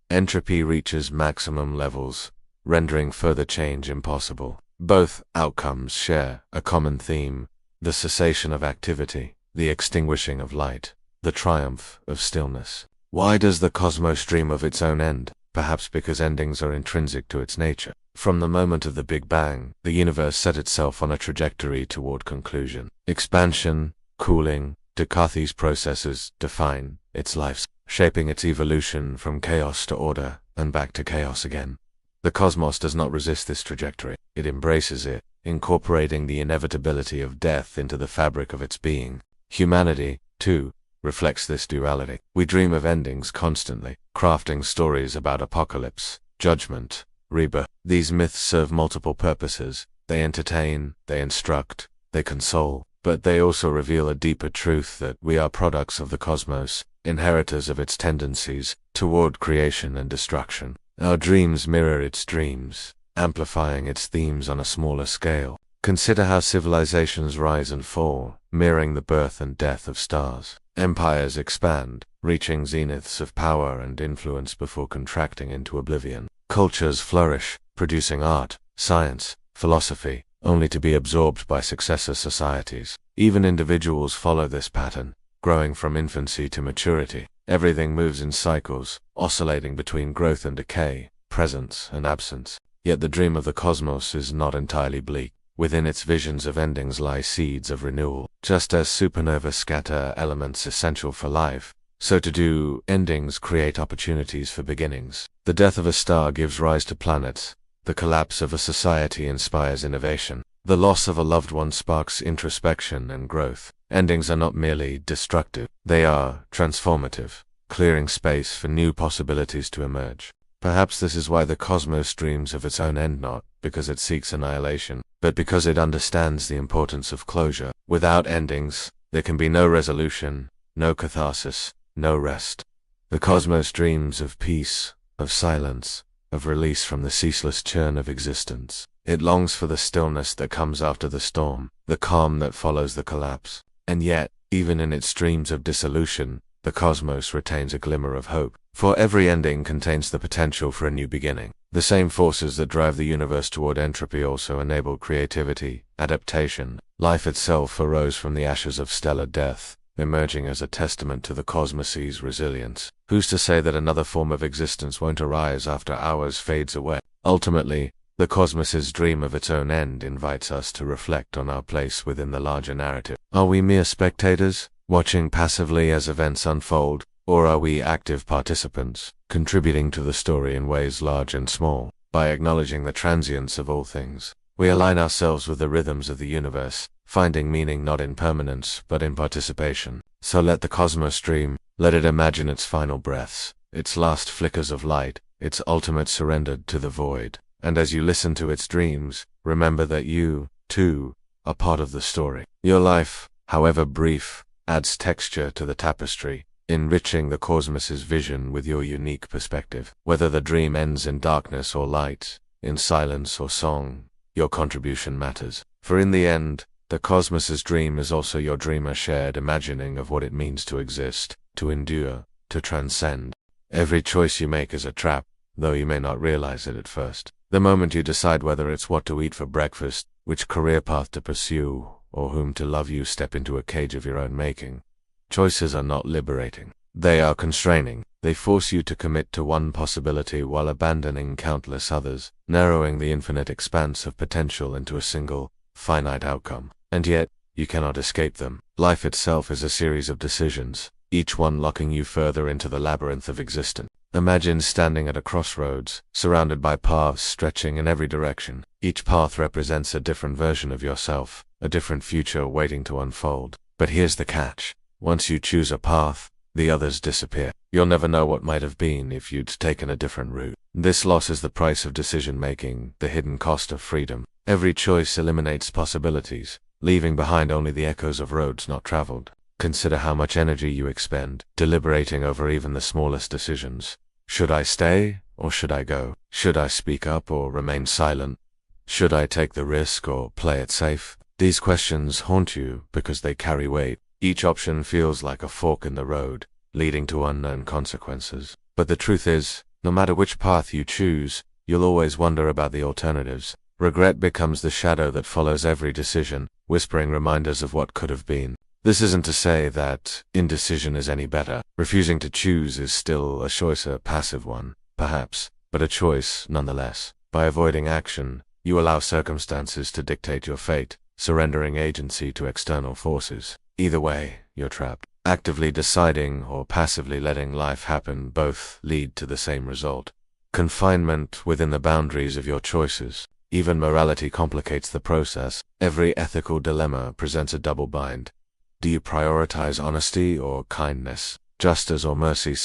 entropy reaches maximum levels, rendering further change impossible. Both outcomes share a common theme: the cessation of activity, the extinguishing of light, the triumph of stillness. Why does the cosmos dream of its own end? Perhaps because endings are intrinsic to its nature. From the moment of the Big Bang, the universe set itself on a trajectory toward conclusion. Expansion, cooling, decathes processes define its life, shaping its evolution from chaos to order and back to chaos again. The cosmos does not resist this trajectory. It embraces it, incorporating the inevitability of death into the fabric of its being. Humanity, too, reflects this duality. We dream of endings constantly, crafting stories about apocalypse, judgment, rebirth. These myths serve multiple purposes. They entertain, they instruct, they console, but they also reveal a deeper truth that we are products of the cosmos, inheritors of its tendencies toward creation and destruction. Our dreams mirror its dreams, amplifying its themes on a smaller scale. Consider how civilizations rise and fall, mirroring the birth and death of stars. Empires expand, reaching zeniths of power and influence before contracting into oblivion. Cultures flourish, producing art, science, philosophy, only to be absorbed by successor societies. Even individuals follow this pattern, growing from infancy to maturity. Everything moves in cycles, oscillating between growth and decay, presence and absence. Yet the dream of the cosmos is not entirely bleak. Within its visions of endings lie seeds of renewal. Just as supernovas scatter elements essential for life, so to do endings create opportunities for beginnings. The death of a star gives rise to planets. The collapse of a society inspires innovation. The loss of a loved one sparks introspection and growth. Endings are not merely destructive. They are transformative, clearing space for new possibilities to emerge. Perhaps this is why the cosmos dreams of its own end, not because it seeks annihilation, but because it understands the importance of closure. Without endings, there can be no resolution, no catharsis, no rest. The cosmos dreams of peace, of silence, of release from the ceaseless churn of existence. It longs for the stillness that comes after the storm, the calm that follows the collapse. And yet, even in its dreams of dissolution, the cosmos retains a glimmer of hope. For every ending contains the potential for a new beginning. The same forces that drive the universe toward entropy also enable creativity, adaptation. Life itself arose from the ashes of stellar death, emerging as a testament to the cosmos's resilience. Who's to say that another form of existence won't arise after ours fades away? Ultimately, the cosmos's dream of its own end invites us to reflect on our place within the larger narrative. Are we mere spectators, watching passively as events unfold? Or are we active participants, contributing to the story in ways large and small? By acknowledging the transience of all things, we align ourselves with the rhythms of the universe, finding meaning not in permanence, but in participation. So let the cosmos dream, let it imagine its final breaths, its last flickers of light, its ultimate surrender to the void. And as you listen to its dreams, remember that you, too, are part of the story. Your life, however brief, adds texture to the tapestry, enriching the cosmos's vision with your unique perspective. Whether the dream ends in darkness or light, in silence or song, your contribution matters. For in the end, the cosmos's dream is also your dreamer shared imagining of what it means to exist, to endure, to transcend. Every choice you make is a trap, though you may not realize it at first. The moment you decide whether it's what to eat for breakfast, which career path to pursue, or whom to love, you step into a cage of your own making. Choices are not liberating. They are constraining. They force you to commit to one possibility while abandoning countless others, narrowing the infinite expanse of potential into a single, finite outcome. And yet, you cannot escape them. Life itself is a series of decisions, each one locking you further into the labyrinth of existence. Imagine standing at a crossroads, surrounded by paths stretching in every direction. Each path represents a different version of yourself, a different future waiting to unfold. But here's the catch. Once you choose a path, the others disappear. You'll never know what might have been if you'd taken a different route. This loss is the price of decision-making, the hidden cost of freedom. Every choice eliminates possibilities, leaving behind only the echoes of roads not traveled. Consider how much energy you expend, deliberating over even the smallest decisions. Should I stay, or should I go? Should I speak up or remain silent? Should I take the risk or play it safe? These questions haunt you because they carry weight. Each option feels like a fork in the road, leading to unknown consequences. But the truth is, no matter which path you choose, you'll always wonder about the alternatives. Regret becomes the shadow that follows every decision, whispering reminders of what could have been. This isn't to say that indecision is any better. Refusing to choose is still a choice, a passive one, perhaps, but a choice nonetheless. By avoiding action, you allow circumstances to dictate your fate, surrendering agency to external forces. Either way, you're trapped. Actively deciding or passively letting life happen both lead to the same result. Confinement within the boundaries of your choices. Even morality complicates the process. Every ethical dilemma presents a double bind. Do you prioritize honesty or kindness, justice or mercy?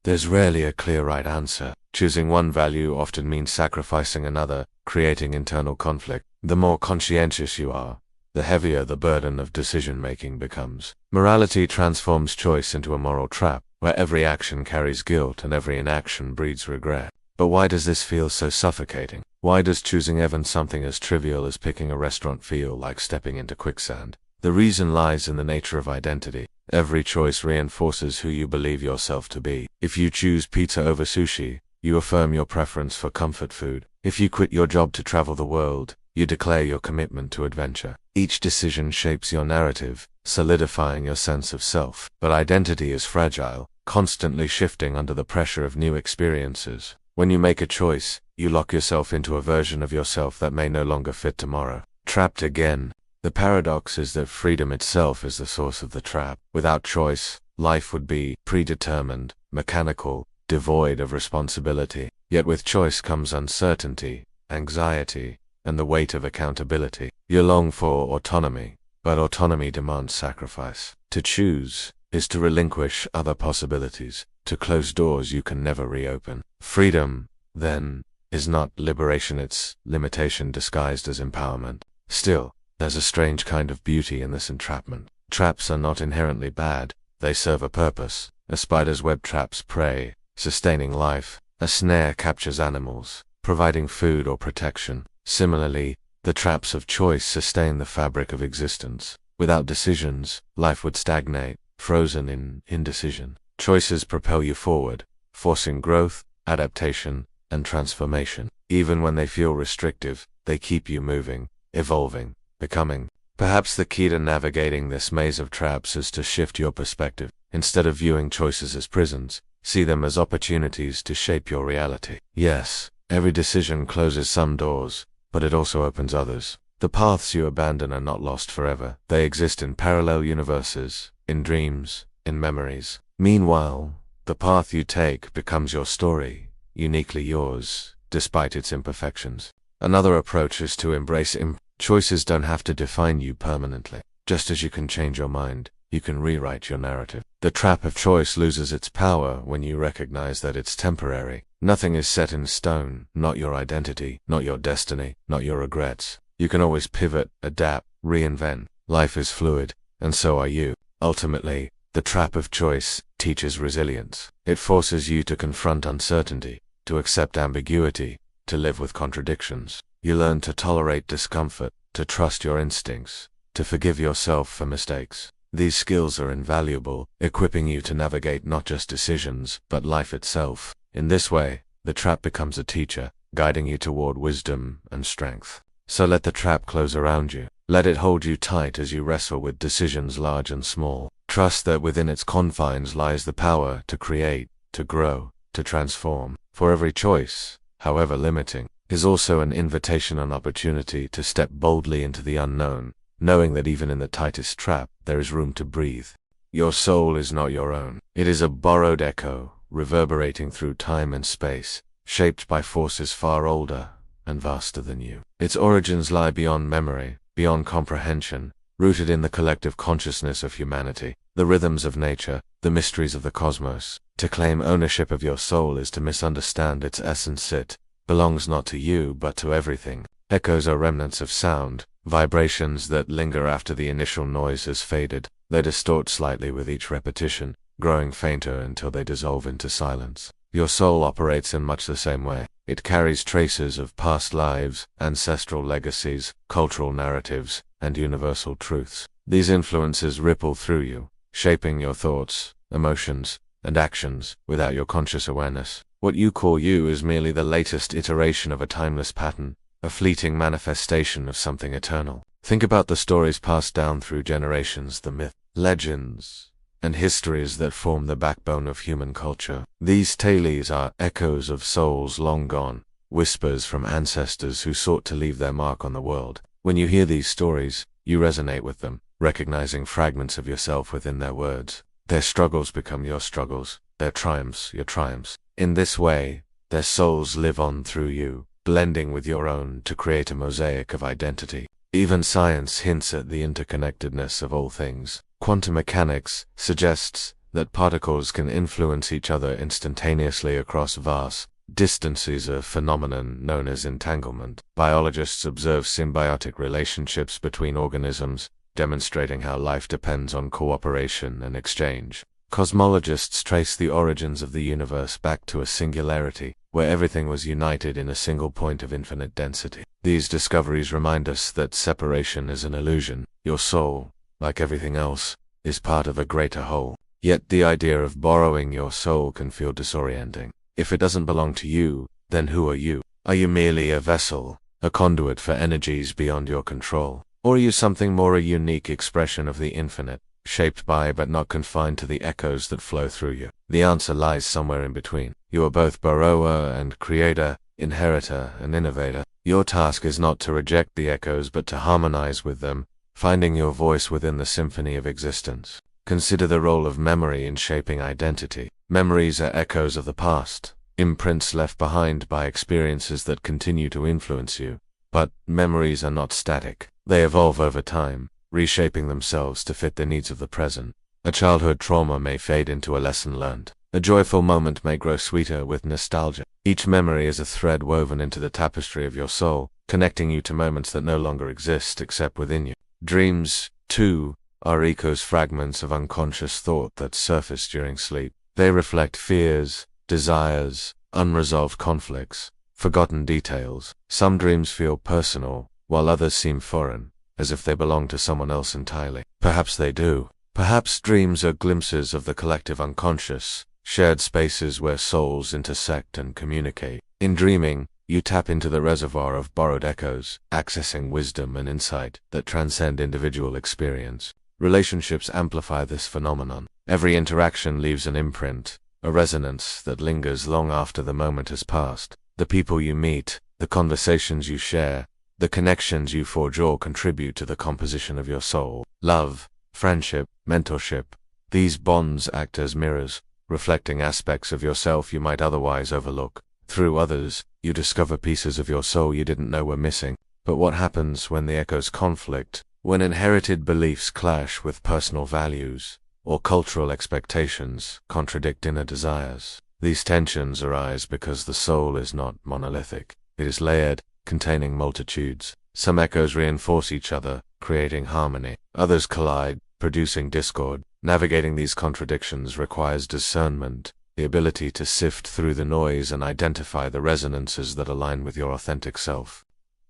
There's rarely a clear right answer. Choosing one value often means sacrificing another, creating internal conflict. The more conscientious you are, the heavier the burden of decision-making becomes. Morality transforms choice into a moral trap, where every action carries guilt and every inaction breeds regret. But why does this feel so suffocating? Why does choosing even something as trivial as picking a restaurant feel like stepping into quicksand? The reason lies in the nature of identity. Every choice reinforces who you believe yourself to be. If you choose pizza over sushi, you affirm your preference for comfort food. If you quit your job to travel the world, you declare your commitment to adventure. Each decision shapes your narrative, solidifying your sense of self. But identity is fragile, constantly shifting under the pressure of new experiences. When you make a choice, you lock yourself into a version of yourself that may no longer fit tomorrow. Trapped again. The paradox is that freedom itself is the source of the trap. Without choice, life would be predetermined, mechanical, devoid of responsibility. Yet with choice comes uncertainty, anxiety, and the weight of accountability. You long for autonomy, but autonomy demands sacrifice. To choose is to relinquish other possibilities, to close doors you can never reopen. Freedom, then, is not liberation, it's limitation disguised as empowerment. Still, there's a strange kind of beauty in this entrapment. Traps are not inherently bad, they serve a purpose. A spider's web traps prey, sustaining life. A snare captures animals, providing food or protection. Similarly, the traps of choice sustain the fabric of existence. Without decisions, life would stagnate, frozen in indecision. Choices propel you forward, forcing growth, adaptation, and transformation. Even when they feel restrictive, they keep you moving, evolving, becoming. Perhaps the key to navigating this maze of traps is to shift your perspective. Instead of viewing choices as prisons, see them as opportunities to shape your reality. Yes, every decision closes some doors, but it also opens others. The paths you abandon are not lost forever. They exist in parallel universes, in dreams, in memories. Meanwhile, the path you take becomes your story, uniquely yours, despite its imperfections. Another approach is to embrace choices don't have to define you permanently. Just as you can change your mind, you can rewrite your narrative. The trap of choice loses its power when you recognize that it's temporary. Nothing is set in stone, not your identity, not your destiny, not your regrets. You can always pivot, adapt, reinvent. Life is fluid, and so are you. Ultimately, the trap of choice teaches resilience. It forces you to confront uncertainty, to accept ambiguity, to live with contradictions. You learn to tolerate discomfort, to trust your instincts, to forgive yourself for mistakes. These skills are invaluable, equipping you to navigate not just decisions, but life itself. In this way, the trap becomes a teacher, guiding you toward wisdom and strength. So let the trap close around you. Let it hold you tight as you wrestle with decisions large and small. Trust that within its confines lies the power to create, to grow, to transform. For every choice, however limiting, is also an invitation and opportunity to step boldly into the unknown, knowing that even in the tightest trap, there is room to breathe. Your soul is not your own. It is a borrowed echo, reverberating through time and space, shaped by forces far older and vaster than you. Its origins lie beyond memory, beyond comprehension, rooted in the collective consciousness of humanity. the rhythms of nature, the mysteries of the cosmos. To claim ownership of your soul is to misunderstand its essence. It belongs not to you, but to everything. Echoes are remnants of sound, vibrations that linger after the initial noise has faded. They distort slightly with each repetition, growing fainter until they dissolve into silence. Your soul operates in much the same way. It carries traces of past lives, ancestral legacies, cultural narratives, and universal truths. These influences ripple through you, shaping your thoughts, emotions, and actions without your conscious awareness. What you call you is merely the latest iteration of a timeless pattern, a fleeting manifestation of something eternal. Think about the stories passed down through generations, the myths, legends, and histories that form the backbone of human culture. These tales are echoes of souls long gone, whispers from ancestors who sought to leave their mark on the world. When you hear these stories, you resonate with them, recognizing fragments of yourself within their words. Their struggles become your struggles, their triumphs your triumphs. In this way, their souls live on through you, blending with your own to create a mosaic of identity. Even science hints at the interconnectedness of all things. Quantum mechanics suggests that particles can influence each other instantaneously across vast distances, a phenomenon known as entanglement. Biologists observe symbiotic relationships between organisms, demonstrating how life depends on cooperation and exchange. Cosmologists trace the origins of the universe back to a singularity, where everything was united in a single point of infinite density. These discoveries remind us that separation is an illusion. Your soul, like everything else, is part of a greater whole. Yet the idea of borrowing your soul can feel disorienting. If it doesn't belong to you, then who are you? Are you merely a vessel, a conduit for energies beyond your control? Or are you something more, a unique expression of the infinite, shaped by but not confined to the echoes that flow through you? The answer lies somewhere in between. You are both borrower and creator, inheritor and innovator. Your task is not to reject the echoes but to harmonize with them, finding your voice within the symphony of existence. Consider the role of memory in shaping identity. Memories are echoes of the past, imprints left behind by experiences that continue to influence you. But memories are not static. They evolve over time, reshaping themselves to fit the needs of the present. A childhood trauma may fade into a lesson learned. A joyful moment may grow sweeter with nostalgia. Each memory is a thread woven into the tapestry of your soul, connecting you to moments that no longer exist except within you. Dreams, too, are echoes, fragments of unconscious thought that surface during sleep. They reflect fears, desires, unresolved conflicts, forgotten details. Some dreams feel personal, while others seem foreign, as if they belong to someone else entirely. Perhaps they do. Perhaps dreams are glimpses of the collective unconscious, shared spaces where souls intersect and communicate. In dreaming, you tap into the reservoir of borrowed echoes, accessing wisdom and insight that transcend individual experience. Relationships amplify this phenomenon. Every interaction leaves an imprint, a resonance that lingers long after the moment has passed. The people you meet, the conversations you share, the connections you forge all contribute to the composition of your soul. Love, friendship, mentorship, these bonds act as mirrors, reflecting aspects of yourself you might otherwise overlook. Through others, you discover pieces of your soul you didn't know were missing. But what happens when the echoes conflict, when inherited beliefs clash with personal values, or cultural expectations contradict inner desires? These tensions arise because the soul is not monolithic. It is layered, containing multitudes. Some echoes reinforce each other, creating harmony. Others collide, producing discord. Navigating these contradictions requires discernment, the ability to sift through the noise and identify the resonances that align with your authentic self.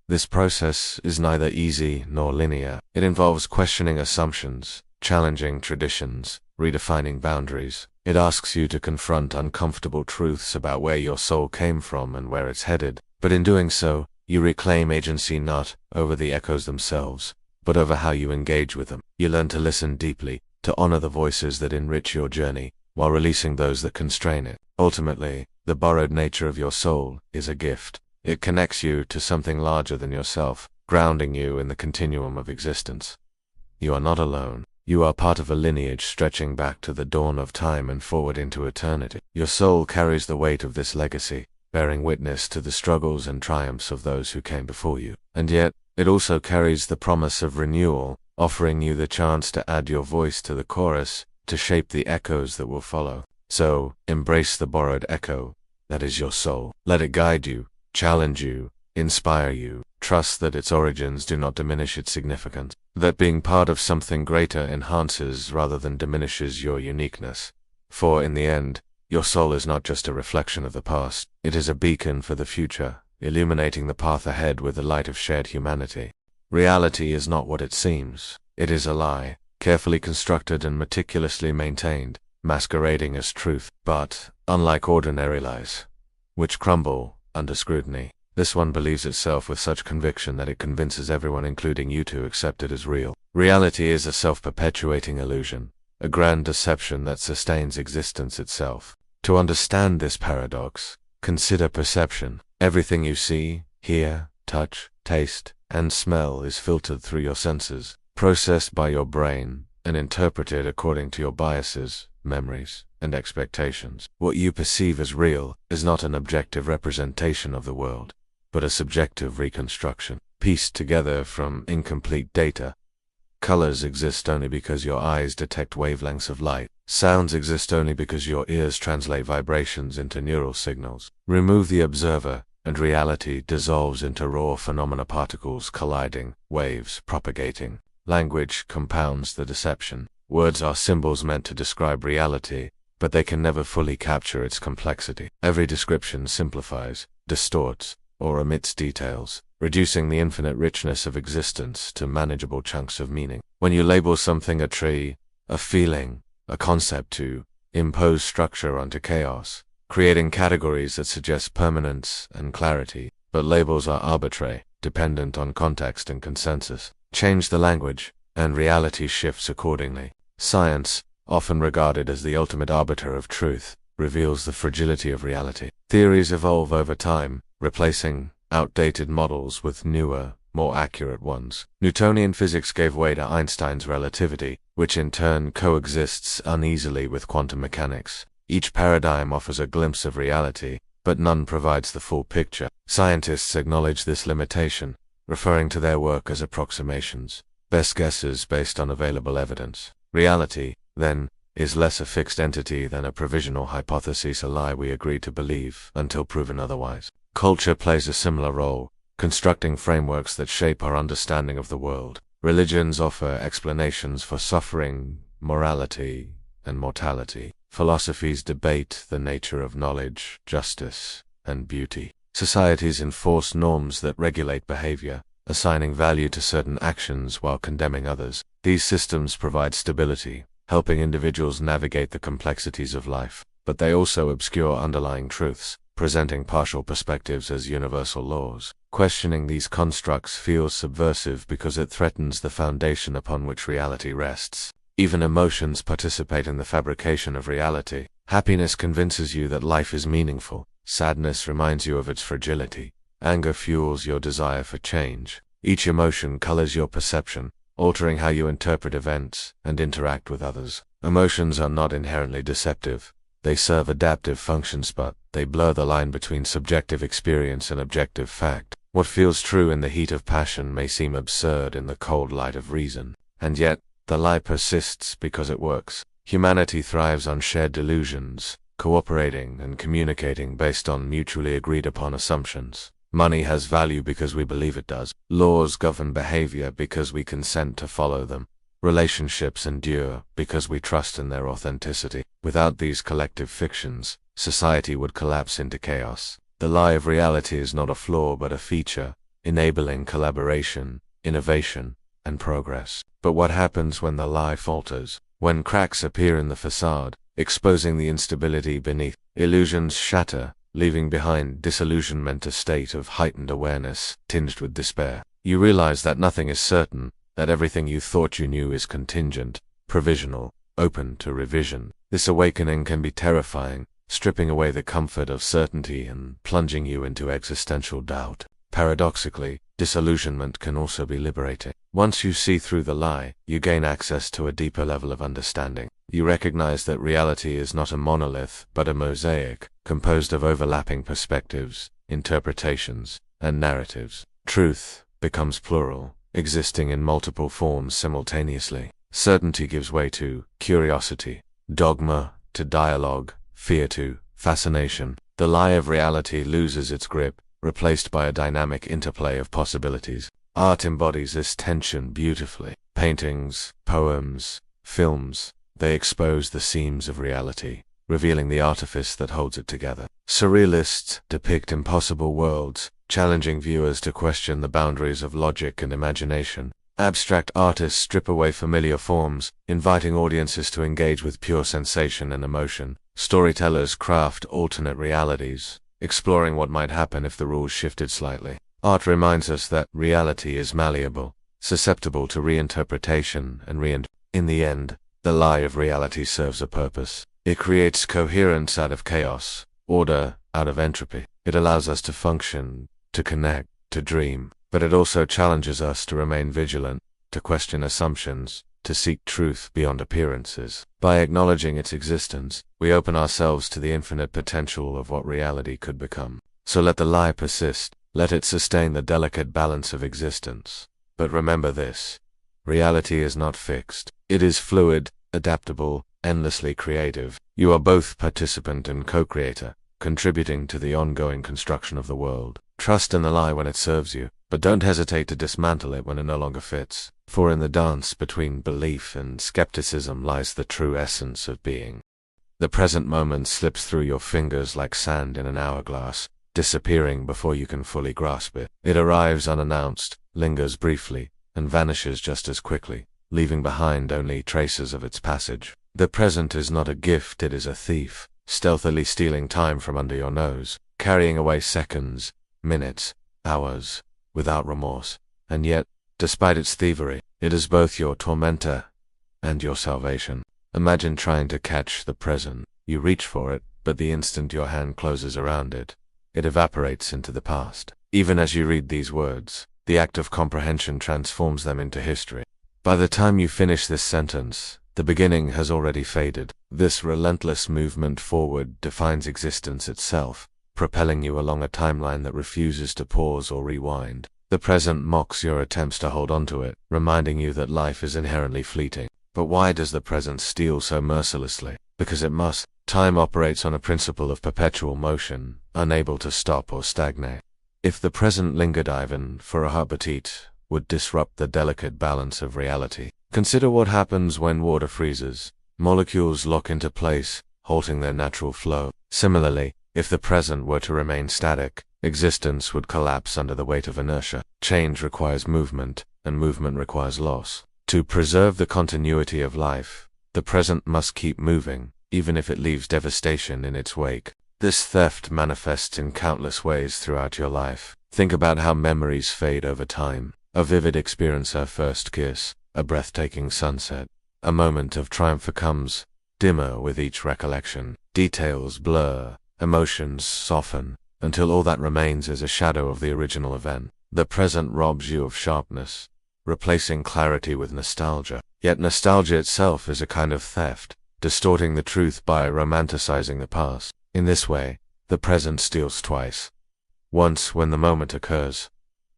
This process is neither easy nor linear. It involves questioning assumptions, challenging traditions, redefining boundaries. It asks you to confront uncomfortable truths about where your soul came from and where it's headed. But in doing so, you reclaim agency not over the echoes themselves, but over how you engage with them. You learn to listen deeply, to honor the voices that enrich your journey, while releasing those that constrain it. Ultimately, the borrowed nature of your soul is a gift. It connects you to something larger than yourself, grounding you in the continuum of existence. You are not alone. You are part of a lineage stretching back to the dawn of time and forward into eternity. Your soul carries the weight of this legacy, bearing witness to the struggles and triumphs of those who came before you. And yet, it also carries the promise of renewal, offering you the chance to add your voice to the chorus, to shape the echoes that will follow. So, embrace the borrowed echo, that is your soul. Let it guide you, challenge you, inspire you. Trust that its origins do not diminish its significance, that being part of something greater enhances rather than diminishes your uniqueness. For in the end, your soul is not just a reflection of the past, it is a beacon for the future, illuminating the path ahead with the light of shared humanity. Reality is not what it seems. It is a lie, carefully constructed and meticulously maintained, masquerading as truth. But, unlike ordinary lies, which crumble under scrutiny, this one believes itself with such conviction that it convinces everyone, including you, to accept it as real. Reality is a self-perpetuating illusion, a grand deception that sustains existence itself. To understand this paradox, consider perception. Everything you see, hear, touch, taste, and smell is filtered through your senses, processed by your brain, and interpreted according to your biases, memories, and expectations. What you perceive as real is not an objective representation of the world, but a subjective reconstruction, pieced together from incomplete data. Colors exist only because your eyes detect wavelengths of light. Sounds exist only because your ears translate vibrations into neural signals. Remove the observer, and reality dissolves into raw phenomena, particles colliding, waves propagating. Language compounds the deception. Words are symbols meant to describe reality, but they can never fully capture its complexity. Every description simplifies, distorts, or omits details, reducing the infinite richness of existence to manageable chunks of meaning. When you label something a tree, a feeling, a concept, to impose structure onto chaos, creating categories that suggest permanence and clarity. But labels are arbitrary, dependent on context and consensus. Change the language, and reality shifts accordingly. Science, often regarded as the ultimate arbiter of truth, reveals the fragility of reality. Theories evolve over time, replacing outdated models with newer, more accurate ones. Newtonian physics gave way to Einstein's relativity, which in turn coexists uneasily with quantum mechanics. Each paradigm offers a glimpse of reality, but none provides the full picture. Scientists acknowledge this limitation, referring to their work as approximations, best guesses based on available evidence. Reality, then, is less a fixed entity than a provisional hypothesis, a lie we agree to believe until proven otherwise. Culture plays a similar role, constructing frameworks that shape our understanding of the world. Religions offer explanations for suffering, morality, and mortality. Philosophies debate the nature of knowledge, justice, and beauty. Societies enforce norms that regulate behavior, assigning value to certain actions while condemning others. These systems provide stability, helping individuals navigate the complexities of life, but they also obscure underlying truths, presenting partial perspectives as universal laws. Questioning these constructs feels subversive because it threatens the foundation upon which reality rests. Even emotions participate in the fabrication of reality. Happiness convinces you that life is meaningful. Sadness reminds you of its fragility. Anger fuels your desire for change. Each emotion colors your perception, altering how you interpret events and interact with others. Emotions are not inherently deceptive. They serve adaptive functions, but they blur the line between subjective experience and objective fact. What feels true in the heat of passion may seem absurd in the cold light of reason. And yet, the lie persists because it works. Humanity thrives on shared delusions, cooperating and communicating based on mutually agreed upon assumptions. Money has value because we believe it does. Laws govern behavior because we consent to follow them. Relationships endure because we trust in their authenticity. Without these collective fictions, society would collapse into chaos. The lie of reality is not a flaw but a feature, enabling collaboration, innovation, and progress. But what happens when the lie falters? When cracks appear in the facade, exposing the instability beneath? Illusions shatter, leaving behind disillusionment, a state of heightened awareness, tinged with despair. You realize that nothing is certain, that everything you thought you knew is contingent, provisional, open to revision. This awakening can be terrifying, stripping away the comfort of certainty and plunging you into existential doubt. Paradoxically, disillusionment can also be liberating. Once you see through the lie, you gain access to a deeper level of understanding. You recognize that reality is not a monolith, but a mosaic, composed of overlapping perspectives, interpretations, and narratives. Truth becomes plural, existing in multiple forms simultaneously. Certainty gives way to curiosity, dogma to dialogue, fear to fascination. The lie of reality loses its grip, replaced by a dynamic interplay of possibilities. Art embodies this tension beautifully. Paintings, poems, films, they expose the seams of reality, revealing the artifice that holds it together. Surrealists depict impossible worlds, challenging viewers to question the boundaries of logic and imagination. Abstract artists strip away familiar forms, inviting audiences to engage with pure sensation and emotion. Storytellers craft alternate realities, exploring what might happen if the rules shifted slightly. Art reminds us that reality is malleable, susceptible to reinterpretation and in the end, the lie of reality serves a purpose. It creates coherence out of chaos, order out of entropy. It allows us to function, to connect, to dream, but it also challenges us to remain vigilant, to question assumptions, to seek truth beyond appearances. By acknowledging its existence, we open ourselves to the infinite potential of what reality could become. So let the lie persist, let it sustain the delicate balance of existence. But remember this: reality is not fixed. It is fluid, adaptable, endlessly creative. You are both participant and co-creator, contributing to the ongoing construction of the world. Trust in the lie when it serves you, but don't hesitate to dismantle it when it no longer fits. For in the dance between belief and skepticism lies the true essence of being. The present moment slips through your fingers like sand in an hourglass, disappearing before you can fully grasp it. It arrives unannounced, lingers briefly, and vanishes just as quickly, leaving behind only traces of its passage. The present is not a gift, it is a thief, stealthily stealing time from under your nose, carrying away seconds, minutes, hours, without remorse. And yet, despite its thievery, it is both your tormentor and your salvation. Imagine trying to catch the present. You reach for it, but the instant your hand closes around it, it evaporates into the past. Even as you read these words, the act of comprehension transforms them into history. By the time you finish this sentence, the beginning has already faded. This relentless movement forward defines existence itself, propelling you along a timeline that refuses to pause or rewind. The present mocks your attempts to hold onto it, reminding you that life is inherently fleeting. But why does the present steal so mercilessly? Because it must. Time operates on a principle of perpetual motion, unable to stop or stagnate. If the present lingered even for a heartbeat, would disrupt the delicate balance of reality. Consider what happens when water freezes. Molecules lock into place, halting their natural flow. Similarly, if the present were to remain static, existence would collapse under the weight of inertia. Change requires movement, and movement requires loss. To preserve the continuity of life, the present must keep moving, even if it leaves devastation in its wake. This theft manifests in countless ways throughout your life. Think about how memories fade over time. A vivid experience, our first kiss, a breathtaking sunset. A moment of triumph becomes dimmer with each recollection. Details blur, emotions soften, until all that remains is a shadow of the original event. The present robs you of sharpness, replacing clarity with nostalgia. Yet nostalgia itself is a kind of theft, distorting the truth by romanticizing the past. In this way, the present steals twice. Once when the moment occurs,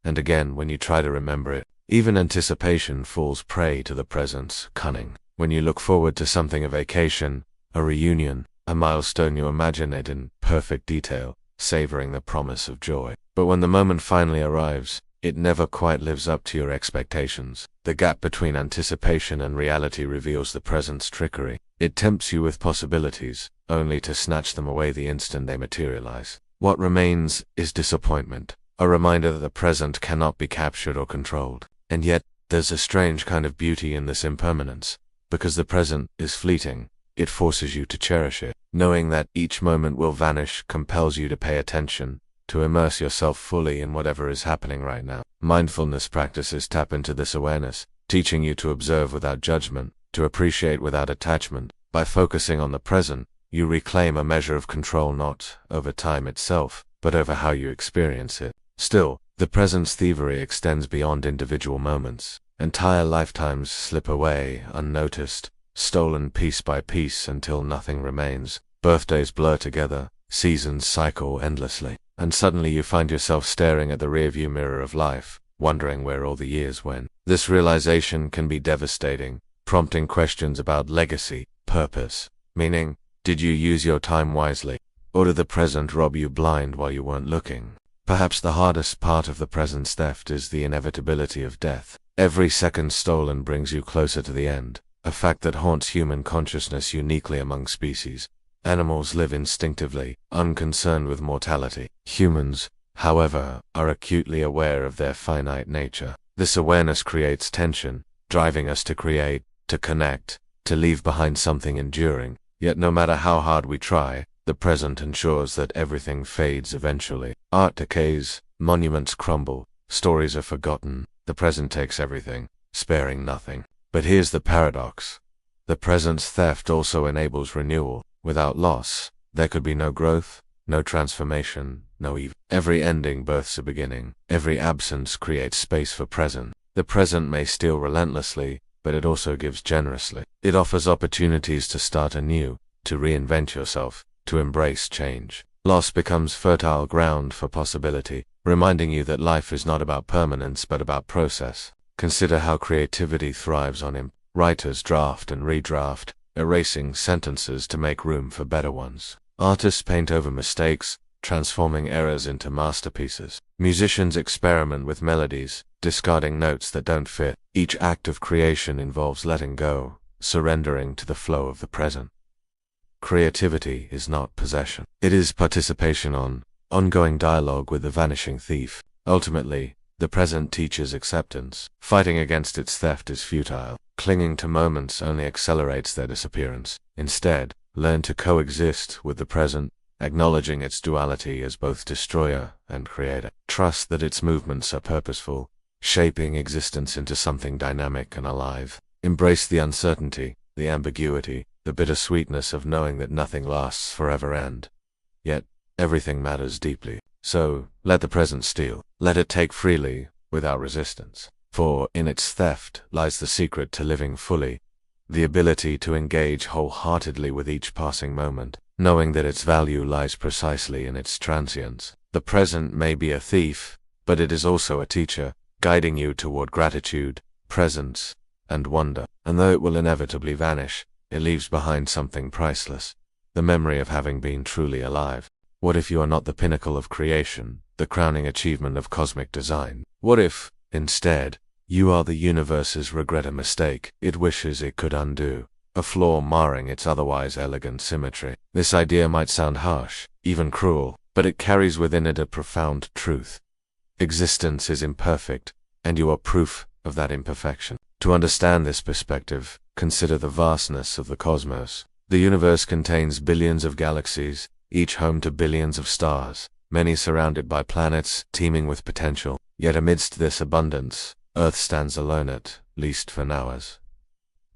and again when you try to remember it. Even anticipation falls prey to the present's cunning. When you look forward to something, a vacation, a reunion, a milestone, you imagine it in perfect detail, savoring the promise of joy. But when the moment finally arrives, it never quite lives up to your expectations. The gap between anticipation and reality reveals the present's trickery. It tempts you with possibilities, only to snatch them away the instant they materialize. What remains is disappointment, a reminder that the present cannot be captured or controlled. And yet, there's a strange kind of beauty in this impermanence. Because the present is fleeting, it forces you to cherish it. Knowing that each moment will vanish compels you to pay attention, to immerse yourself fully in whatever is happening right now. Mindfulness practices tap into this awareness, teaching you to observe without judgment, to appreciate without attachment. By focusing on the present, you reclaim a measure of control not over time itself, but over how you experience it. Still, the present's thievery extends beyond individual moments. Entire lifetimes slip away unnoticed, stolen piece by piece until nothing remains. Birthdays blur together, seasons cycle endlessly, and suddenly you find yourself staring at the rearview mirror of life, wondering where all the years went. This realization can be devastating, prompting questions about legacy, purpose, meaning, did you use your time wisely, or did the present rob you blind while you weren't looking? Perhaps the hardest part of the present's theft is the inevitability of death. Every second stolen brings you closer to the end, a fact that haunts human consciousness uniquely among species. Animals live instinctively, unconcerned with mortality. Humans, however, are acutely aware of their finite nature. This awareness creates tension, driving us to create, to connect, to leave behind something enduring. Yet no matter how hard we try, the present ensures that everything fades eventually. Art decays, monuments crumble, stories are forgotten. The present takes everything, sparing nothing. But here's the paradox. The present's theft also enables renewal. Without loss, there could be no growth, no transformation, no evil. Every ending births a beginning. Every absence creates space for present. The present may steal relentlessly, but it also gives generously. It offers opportunities to start anew, to reinvent yourself, to embrace change. Loss becomes fertile ground for possibility, reminding you that life is not about permanence but about process. Consider how creativity thrives on imp. Writers draft and redraft, erasing sentences to make room for better ones. Artists paint over mistakes, transforming errors into masterpieces. Musicians experiment with melodies, discarding notes that don't fit. Each act of creation involves letting go, surrendering to the flow of the present. Creativity is not possession. It is participation ongoing dialogue with the vanishing thief. Ultimately, the present teaches acceptance. Fighting against its theft is futile. Clinging to moments only accelerates their disappearance. Instead, learn to coexist with the present, acknowledging its duality as both destroyer and creator. Trust that its movements are purposeful, shaping existence into something dynamic and alive. Embrace the uncertainty, the ambiguity, the bittersweetness of knowing that nothing lasts forever and yet, everything matters deeply. So, let the present steal. Let it take freely, without resistance. For, in its theft, lies the secret to living fully, the ability to engage wholeheartedly with each passing moment, knowing that its value lies precisely in its transience. The present may be a thief, but it is also a teacher, guiding you toward gratitude, presence, and wonder. And though it will inevitably vanish, it leaves behind something priceless, the memory of having been truly alive. What if you are not the pinnacle of creation, the crowning achievement of cosmic design? What if, instead, you are the universe's regret, a mistake it wishes it could undo, a flaw marring its otherwise elegant symmetry? This idea might sound harsh, even cruel, but it carries within it a profound truth. Existence is imperfect, and you are proof of that imperfection. To understand this perspective, consider the vastness of the cosmos. The universe contains billions of galaxies, each home to billions of stars, many surrounded by planets teeming with potential. Yet amidst this abundance, Earth stands alone, at least for now, as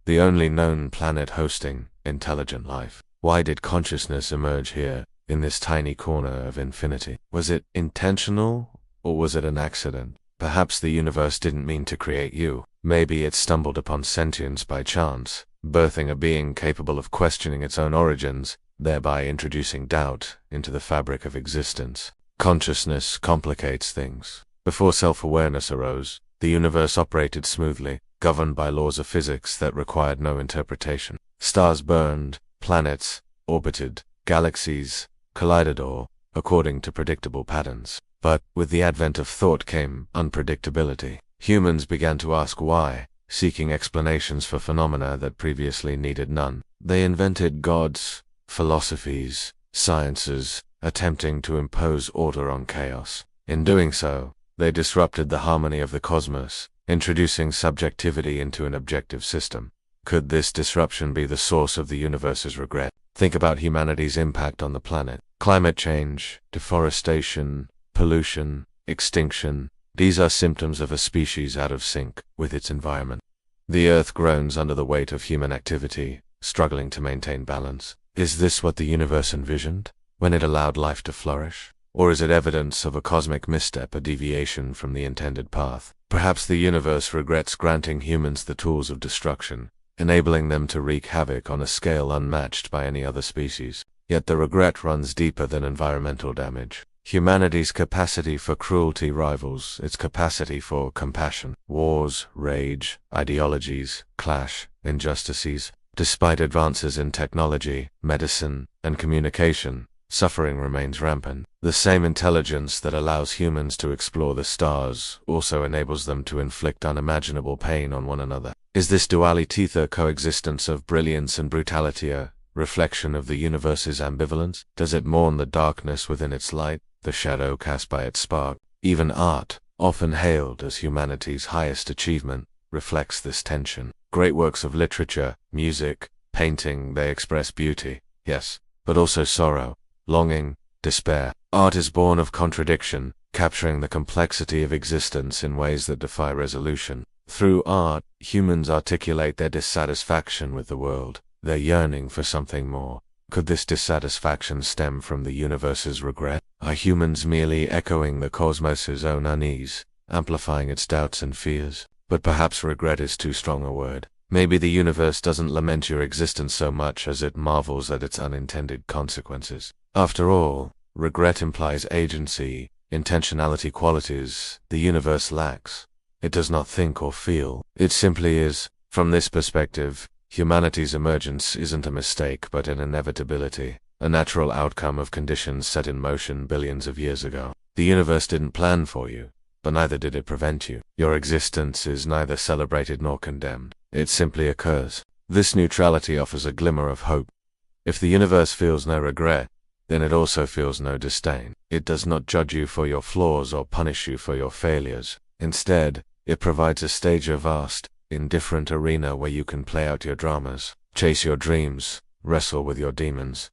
the only known planet hosting intelligent life. Why did consciousness emerge here, in this tiny corner of infinity? Was it intentional, or was it an accident? Perhaps the universe didn't mean to create you. Maybe it stumbled upon sentience by chance, birthing a being capable of questioning its own origins, thereby introducing doubt into the fabric of existence. Consciousness complicates things. Before self-awareness arose, the universe operated smoothly, governed by laws of physics that required no interpretation. Stars burned, planets orbited, galaxies collided, all according to predictable patterns. But with the advent of thought came unpredictability. Humans began to ask why, seeking explanations for phenomena that previously needed none. They invented gods, philosophies, sciences, attempting to impose order on chaos. In doing so, they disrupted the harmony of the cosmos, introducing subjectivity into an objective system. Could this disruption be the source of the universe's regret? Think about humanity's impact on the planet. Climate change, deforestation, pollution, extinction. These are symptoms of a species out of sync with its environment. The Earth groans under the weight of human activity, struggling to maintain balance. Is this what the universe envisioned when it allowed life to flourish? Or is it evidence of a cosmic misstep, a deviation from the intended path? Perhaps the universe regrets granting humans the tools of destruction, enabling them to wreak havoc on a scale unmatched by any other species. Yet the regret runs deeper than environmental damage. Humanity's capacity for cruelty rivals its capacity for compassion. Wars, rage, ideologies, clash, injustices. Despite advances in technology, medicine, and communication, suffering remains rampant. The same intelligence that allows humans to explore the stars also enables them to inflict unimaginable pain on one another. Is this duality the coexistence of brilliance and brutality a reflection of the universe's ambivalence? Does it mourn the darkness within its light, the shadow cast by its spark? Even art, often hailed as humanity's highest achievement, reflects this tension. Great works of literature, music, painting, they express beauty, yes, but also sorrow, longing, despair. Art is born of contradiction, capturing the complexity of existence in ways that defy resolution. Through art, humans articulate their dissatisfaction with the world, their yearning for something more. Could this dissatisfaction stem from the universe's regret? Are humans merely echoing the cosmos's own unease, amplifying its doubts and fears? But perhaps regret is too strong a word. Maybe the universe doesn't lament your existence so much as it marvels at its unintended consequences. After all, regret implies agency, intentionality, qualities the universe lacks. It does not think or feel. It simply is. From this perspective, humanity's emergence isn't a mistake but an inevitability, a natural outcome of conditions set in motion billions of years ago. The universe didn't plan for you, but neither did it prevent you. Your existence is neither celebrated nor condemned. It simply occurs. This neutrality offers a glimmer of hope. If the universe feels no regret, then it also feels no disdain. It does not judge you for your flaws or punish you for your failures. Instead, it provides a stage of vast, indifferent arena where you can play out your dramas, chase your dreams, wrestle with your demons.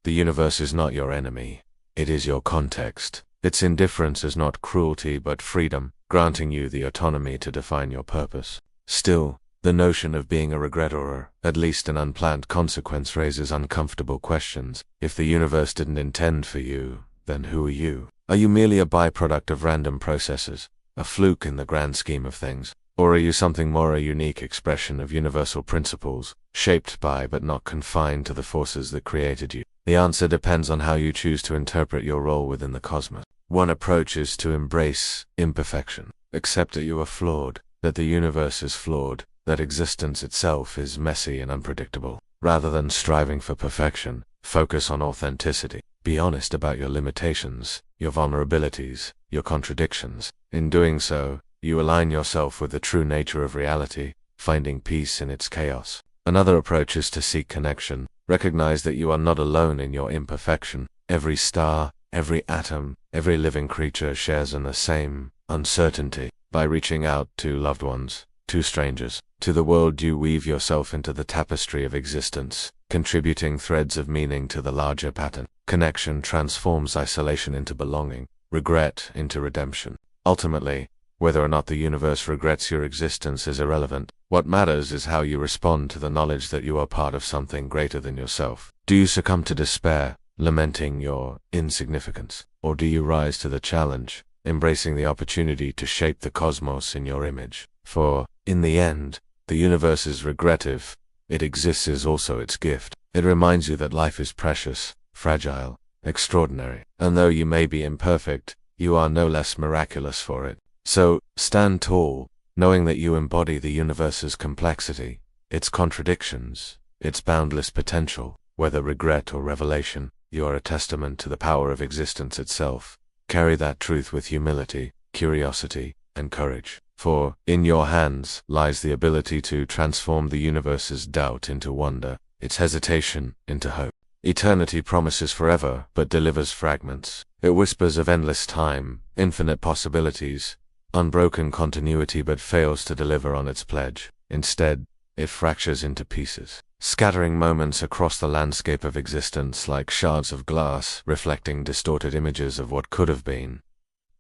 The universe is not your enemy. It is your context. Its indifference is not cruelty but freedom, granting you the autonomy to define your purpose. Still, the notion of being a regret or at least an unplanned consequence raises uncomfortable questions. If the universe didn't intend for you, then who are you? Are you merely a byproduct of random processes, a fluke in the grand scheme of things? Or are you something more, a unique expression of universal principles, shaped by but not confined to the forces that created you? The answer depends on how you choose to interpret your role within the cosmos. One approach is to embrace imperfection. Accept that you are flawed, that the universe is flawed, that existence itself is messy and unpredictable. Rather than striving for perfection, focus on authenticity. Be honest about your limitations, your vulnerabilities, your contradictions. In doing so, you align yourself with the true nature of reality, finding peace in its chaos. Another approach is to seek connection. Recognize that you are not alone in your imperfection. Every star, every atom, every living creature shares in the same uncertainty. By reaching out to loved ones, to strangers, to the world, you weave yourself into the tapestry of existence, contributing threads of meaning to the larger pattern. Connection transforms isolation into belonging, regret into redemption. Ultimately, whether or not the universe regrets your existence is irrelevant. What matters is how you respond to the knowledge that you are part of something greater than yourself. Do you succumb to despair, lamenting your insignificance? Or do you rise to the challenge, embracing the opportunity to shape the cosmos in your image? For, in the end, the universe is regrettive. It exists as also its gift. It reminds you that life is precious, fragile, extraordinary. And though you may be imperfect, you are no less miraculous for it. So, stand tall, knowing that you embody the universe's complexity, its contradictions, its boundless potential. Whether regret or revelation, you are a testament to the power of existence itself. Carry that truth with humility, curiosity, and courage. For, in your hands, lies the ability to transform the universe's doubt into wonder, its hesitation into hope. Eternity promises forever, but delivers fragments. It whispers of endless time, infinite possibilities, unbroken continuity, but fails to deliver on its pledge. Instead, it fractures into pieces, scattering moments across the landscape of existence like shards of glass, reflecting distorted images of what could have been.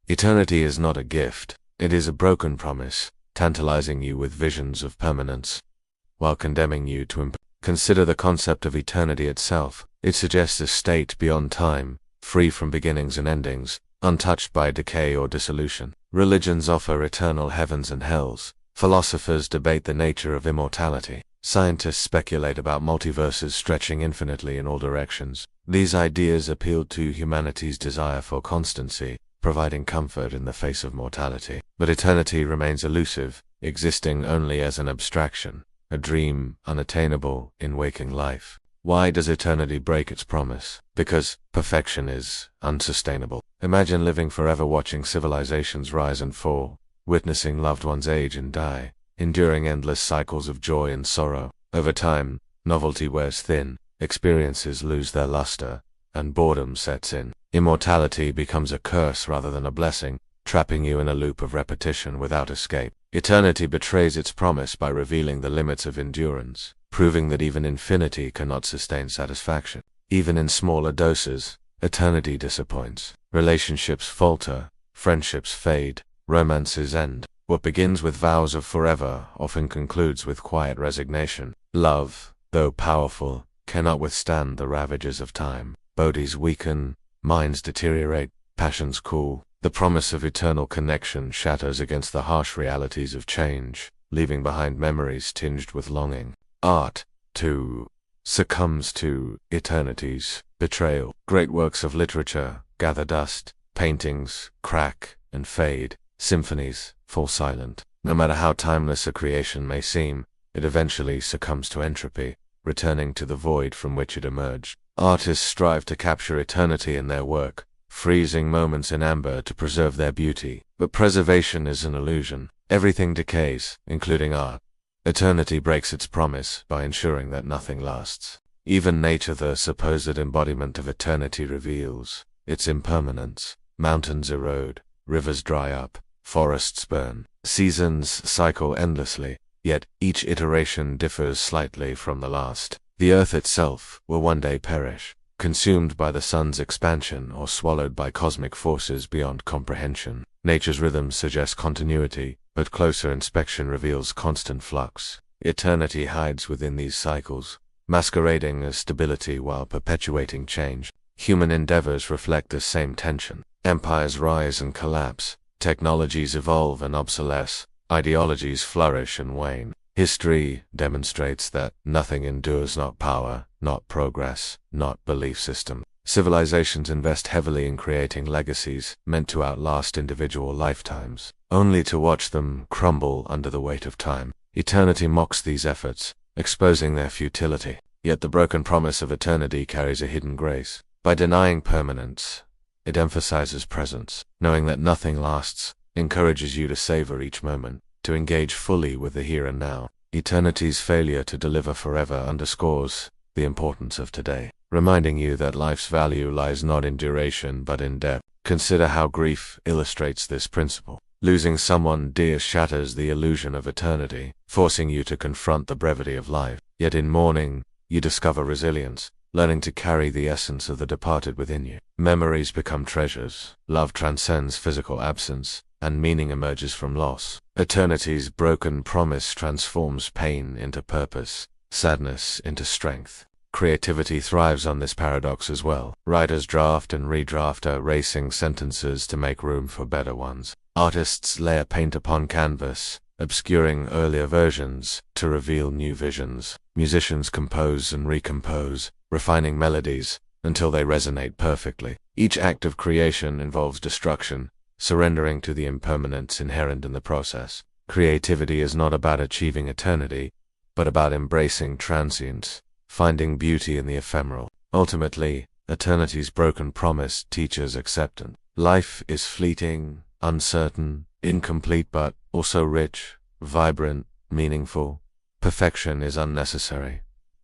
Eternity is not a gift. It is a broken promise, tantalizing you with visions of permanence, while condemning you to consider the concept of eternity itself. It suggests a state beyond time, free from beginnings and endings, untouched by decay or dissolution. Religions offer eternal heavens and hells. Philosophers debate the nature of immortality. Scientists speculate about multiverses stretching infinitely in all directions. These ideas appeal to humanity's desire for constancy, providing comfort in the face of mortality. But eternity remains elusive, existing only as an abstraction, a dream unattainable in waking life. Why does eternity break its promise? Because perfection is unsustainable. Imagine living forever watching civilizations rise and fall, witnessing loved ones age and die, enduring endless cycles of joy and sorrow. Over time, novelty wears thin, experiences lose their luster, and boredom sets in. Immortality becomes a curse rather than a blessing, trapping you in a loop of repetition without escape. Eternity betrays its promise by revealing the limits of endurance, proving that even infinity cannot sustain satisfaction. Even in smaller doses, eternity disappoints. Relationships falter, friendships fade, romances end. What begins with vows of forever often concludes with quiet resignation. Love, though powerful, cannot withstand the ravages of time. Bodies weaken, minds deteriorate, passions cool. The promise of eternal connection shatters against the harsh realities of change, leaving behind memories tinged with longing. Art, too, succumbs to eternity's betrayal. Great works of literature gather dust, paintings crack and fade, symphonies fall silent. No matter how timeless a creation may seem, it eventually succumbs to entropy, returning to the void from which it emerged. Artists strive to capture eternity in their work, freezing moments in amber to preserve their beauty. But preservation is an illusion. Everything decays, including art. Eternity breaks its promise by ensuring that nothing lasts. Even nature, the supposed embodiment of eternity, reveals its impermanence. Mountains erode, rivers dry up, forests burn. Seasons cycle endlessly, yet each iteration differs slightly from the last. The earth itself will one day perish, consumed by the sun's expansion or swallowed by cosmic forces beyond comprehension. Nature's rhythms suggest continuity, but closer inspection reveals constant flux. Eternity hides within these cycles, masquerading as stability while perpetuating change. Human endeavors reflect this same tension. Empires rise and collapse, technologies evolve and obsolesce, ideologies flourish and wane. History demonstrates that nothing endures, not power, not progress, not belief system. Civilizations invest heavily in creating legacies meant to outlast individual lifetimes, only to watch them crumble under the weight of time. Eternity mocks these efforts, exposing their futility. Yet the broken promise of eternity carries a hidden grace. By denying permanence, it emphasizes presence. Knowing that nothing lasts encourages you to savor each moment, to engage fully with the here and now. Eternity's failure to deliver forever underscores the importance of today, reminding you that life's value lies not in duration but in depth. Consider how grief illustrates this principle. Losing someone dear shatters the illusion of eternity, forcing you to confront the brevity of life. Yet in mourning, you discover resilience, learning to carry the essence of the departed within you. Memories become treasures, love transcends physical absence, and meaning emerges from loss. Eternity's broken promise transforms pain into purpose, sadness into strength. Creativity thrives on this paradox as well. Writers draft and redraft erasing sentences to make room for better ones. Artists layer paint upon canvas, obscuring earlier versions to reveal new visions. Musicians compose and recompose, refining melodies until they resonate perfectly. Each act of creation involves destruction, surrendering to the impermanence inherent in the process. Creativity is not about achieving eternity, but about embracing transience, finding beauty in the ephemeral. Ultimately, eternity's broken promise teaches acceptance. Life is fleeting, uncertain, incomplete, but also rich, vibrant, meaningful. Perfection is unnecessary.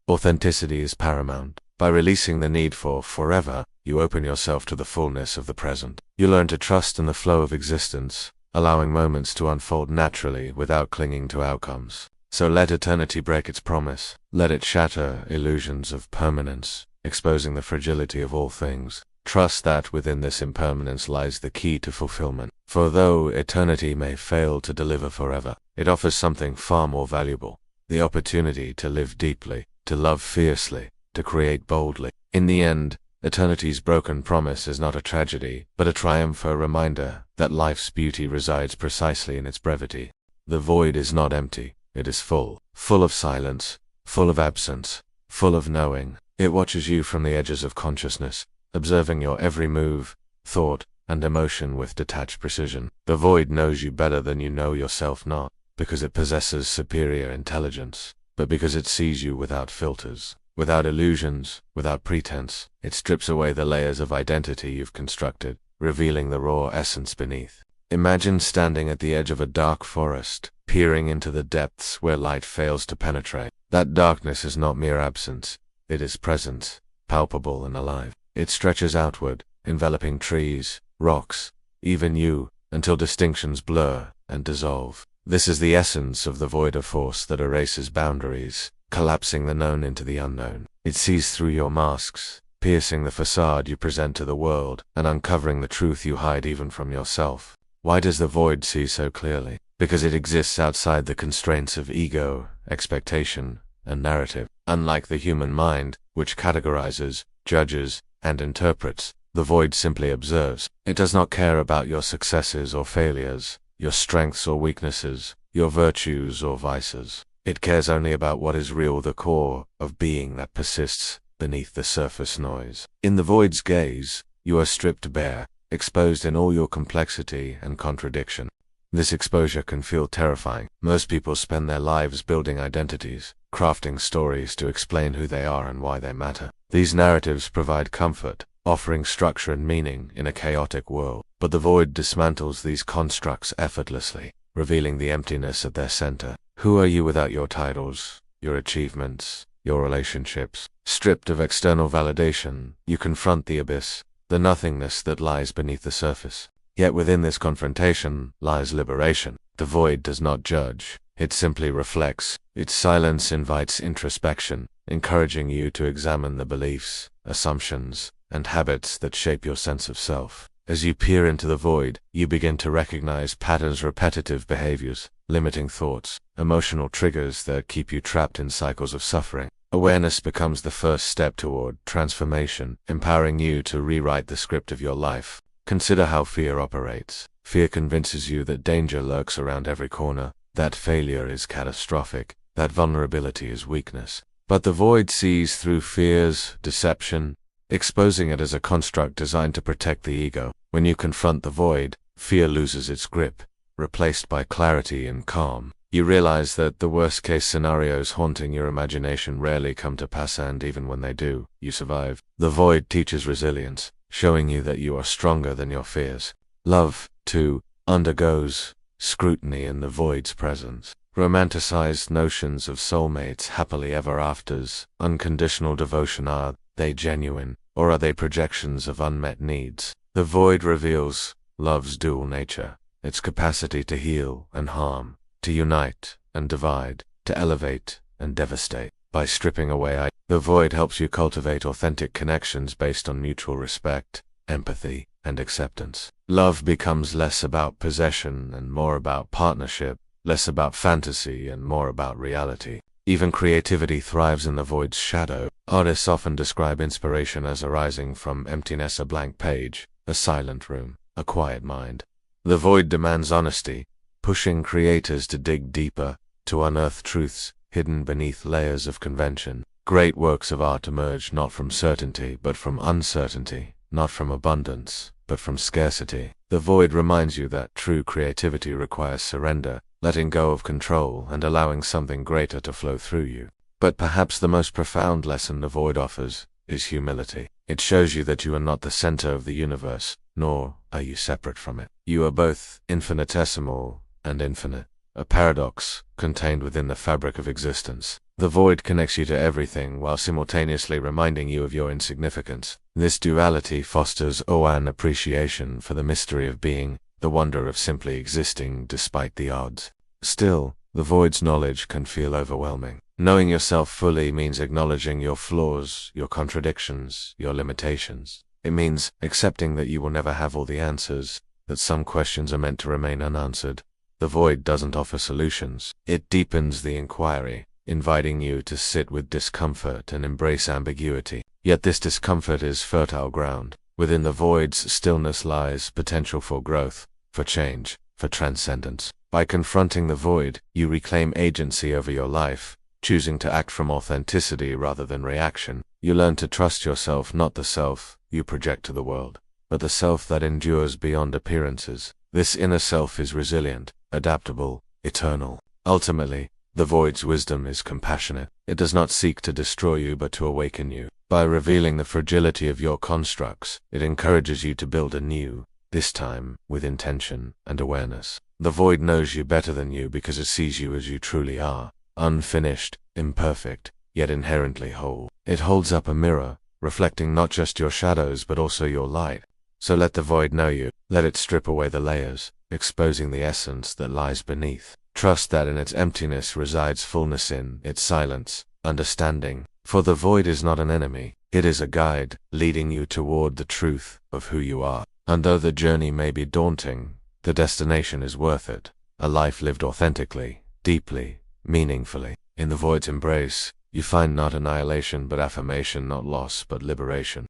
Authenticity is paramount. By releasing the need for forever, you open yourself to the fullness of the present. You learn to trust in the flow of existence, allowing moments to unfold naturally without clinging to outcomes. So let eternity break its promise. Let it shatter illusions of permanence, exposing the fragility of all things. Trust that within this impermanence lies the key to fulfillment. For though eternity may fail to deliver forever, it offers something far more valuable: the opportunity to live deeply, to love fiercely, to create boldly. In the end, eternity's broken promise is not a tragedy, but a triumph, a reminder that life's beauty resides precisely in its brevity. The void is not empty, it is full of silence, full of absence, full of knowing. It watches you from the edges of consciousness, observing your every move, thought, and emotion with detached precision. The void knows you better than you know yourself, not because it possesses superior intelligence, but because it sees you without filters, without illusions, without pretense. It strips away the layers of identity you've constructed, revealing the raw essence beneath. Imagine standing at the edge of a dark forest, peering into the depths where light fails to penetrate. That darkness is not mere absence, it is presence, palpable and alive. It stretches outward, enveloping trees, rocks, even you, until distinctions blur and dissolve. This is the essence of the void of force that erases boundaries, collapsing the known into the unknown. It sees through your masks, piercing the facade you present to the world, and uncovering the truth you hide even from yourself. Why does the void see so clearly? Because it exists outside the constraints of ego, expectation, and narrative. Unlike the human mind, which categorizes, judges, and interprets, the void simply observes. It does not care about your successes or failures, your strengths or weaknesses, your virtues or vices. It cares only about what is real, the core of being that persists beneath the surface noise. In the void's gaze, you are stripped bare, exposed in all your complexity and contradiction. This exposure can feel terrifying. Most people spend their lives building identities, crafting stories to explain who they are and why they matter. These narratives provide comfort, offering structure and meaning in a chaotic world. But the void dismantles these constructs effortlessly, revealing the emptiness at their center. Who are you without your titles, your achievements, your relationships? Stripped of external validation, you confront the abyss, the nothingness that lies beneath the surface. Yet within this confrontation lies liberation. The void does not judge, it simply reflects. Its silence invites introspection, encouraging you to examine the beliefs, assumptions, and habits that shape your sense of self. As you peer into the void, you begin to recognize patterns, repetitive behaviors, limiting thoughts, emotional triggers that keep you trapped in cycles of suffering. Awareness becomes the first step toward transformation, empowering you to rewrite the script of your life. Consider how fear operates. Fear convinces you that danger lurks around every corner, that failure is catastrophic, that vulnerability is weakness. But the void sees through fear's deception, exposing it as a construct designed to protect the ego. When you confront the void, fear loses its grip, replaced by clarity and calm. You realize that the worst-case scenarios haunting your imagination rarely come to pass, and even when they do, you survive. The void teaches resilience, showing you that you are stronger than your fears. Love, too, undergoes scrutiny in the void's presence. Romanticized notions of soulmates, happily ever afters, unconditional devotion, are they genuine, or are they projections of unmet needs? The void reveals love's dual nature, its capacity to heal and harm, to unite and divide, to elevate and devastate. By stripping away the void helps you cultivate authentic connections based on mutual respect, empathy, and acceptance. Love becomes less about possession and more about partnership, less about fantasy and more about reality. Even creativity thrives in the void's shadow. Artists often describe inspiration as arising from emptiness, a blank page, a silent room, a quiet mind. The void demands honesty, pushing creators to dig deeper, to unearth truths hidden beneath layers of convention. Great works of art emerge not from certainty but from uncertainty, not from abundance but from scarcity. The void reminds you that true creativity requires surrender, letting go of control and allowing something greater to flow through you. But perhaps the most profound lesson the void offers is humility. It shows you that you are not the center of the universe, nor are you separate from it. You are both infinitesimal and infinite, a paradox contained within the fabric of existence. The void connects you to everything while simultaneously reminding you of your insignificance. This duality fosters an appreciation for the mystery of being, the wonder of simply existing despite the odds. Still, the void's knowledge can feel overwhelming. Knowing yourself fully means acknowledging your flaws, your contradictions, your limitations. It means accepting that you will never have all the answers, that some questions are meant to remain unanswered. The void doesn't offer solutions. It deepens the inquiry, inviting you to sit with discomfort and embrace ambiguity. Yet this discomfort is fertile ground. Within the void's stillness lies potential for growth, for change, for transcendence. By confronting the void, you reclaim agency over your life, choosing to act from authenticity rather than reaction. You learn to trust yourself, not the self you project to the world, but the self that endures beyond appearances. This inner self is resilient, adaptable, eternal. Ultimately, the void's wisdom is compassionate. It does not seek to destroy you but to awaken you. By revealing the fragility of your constructs, it encourages you to build anew, this time with intention and awareness. The void knows you better than you because it sees you as you truly are, unfinished, imperfect, yet inherently whole. It holds up a mirror, reflecting not just your shadows but also your light. So let the void know you. Let it strip away the layers, exposing the essence that lies beneath. Trust that in its emptiness resides fullness, in its silence, understanding. For the void is not an enemy, it is a guide, leading you toward the truth of who you are. And though the journey may be daunting, the destination is worth it. A life lived authentically, deeply, meaningfully. In the void's embrace, you find not annihilation but affirmation, not loss but liberation.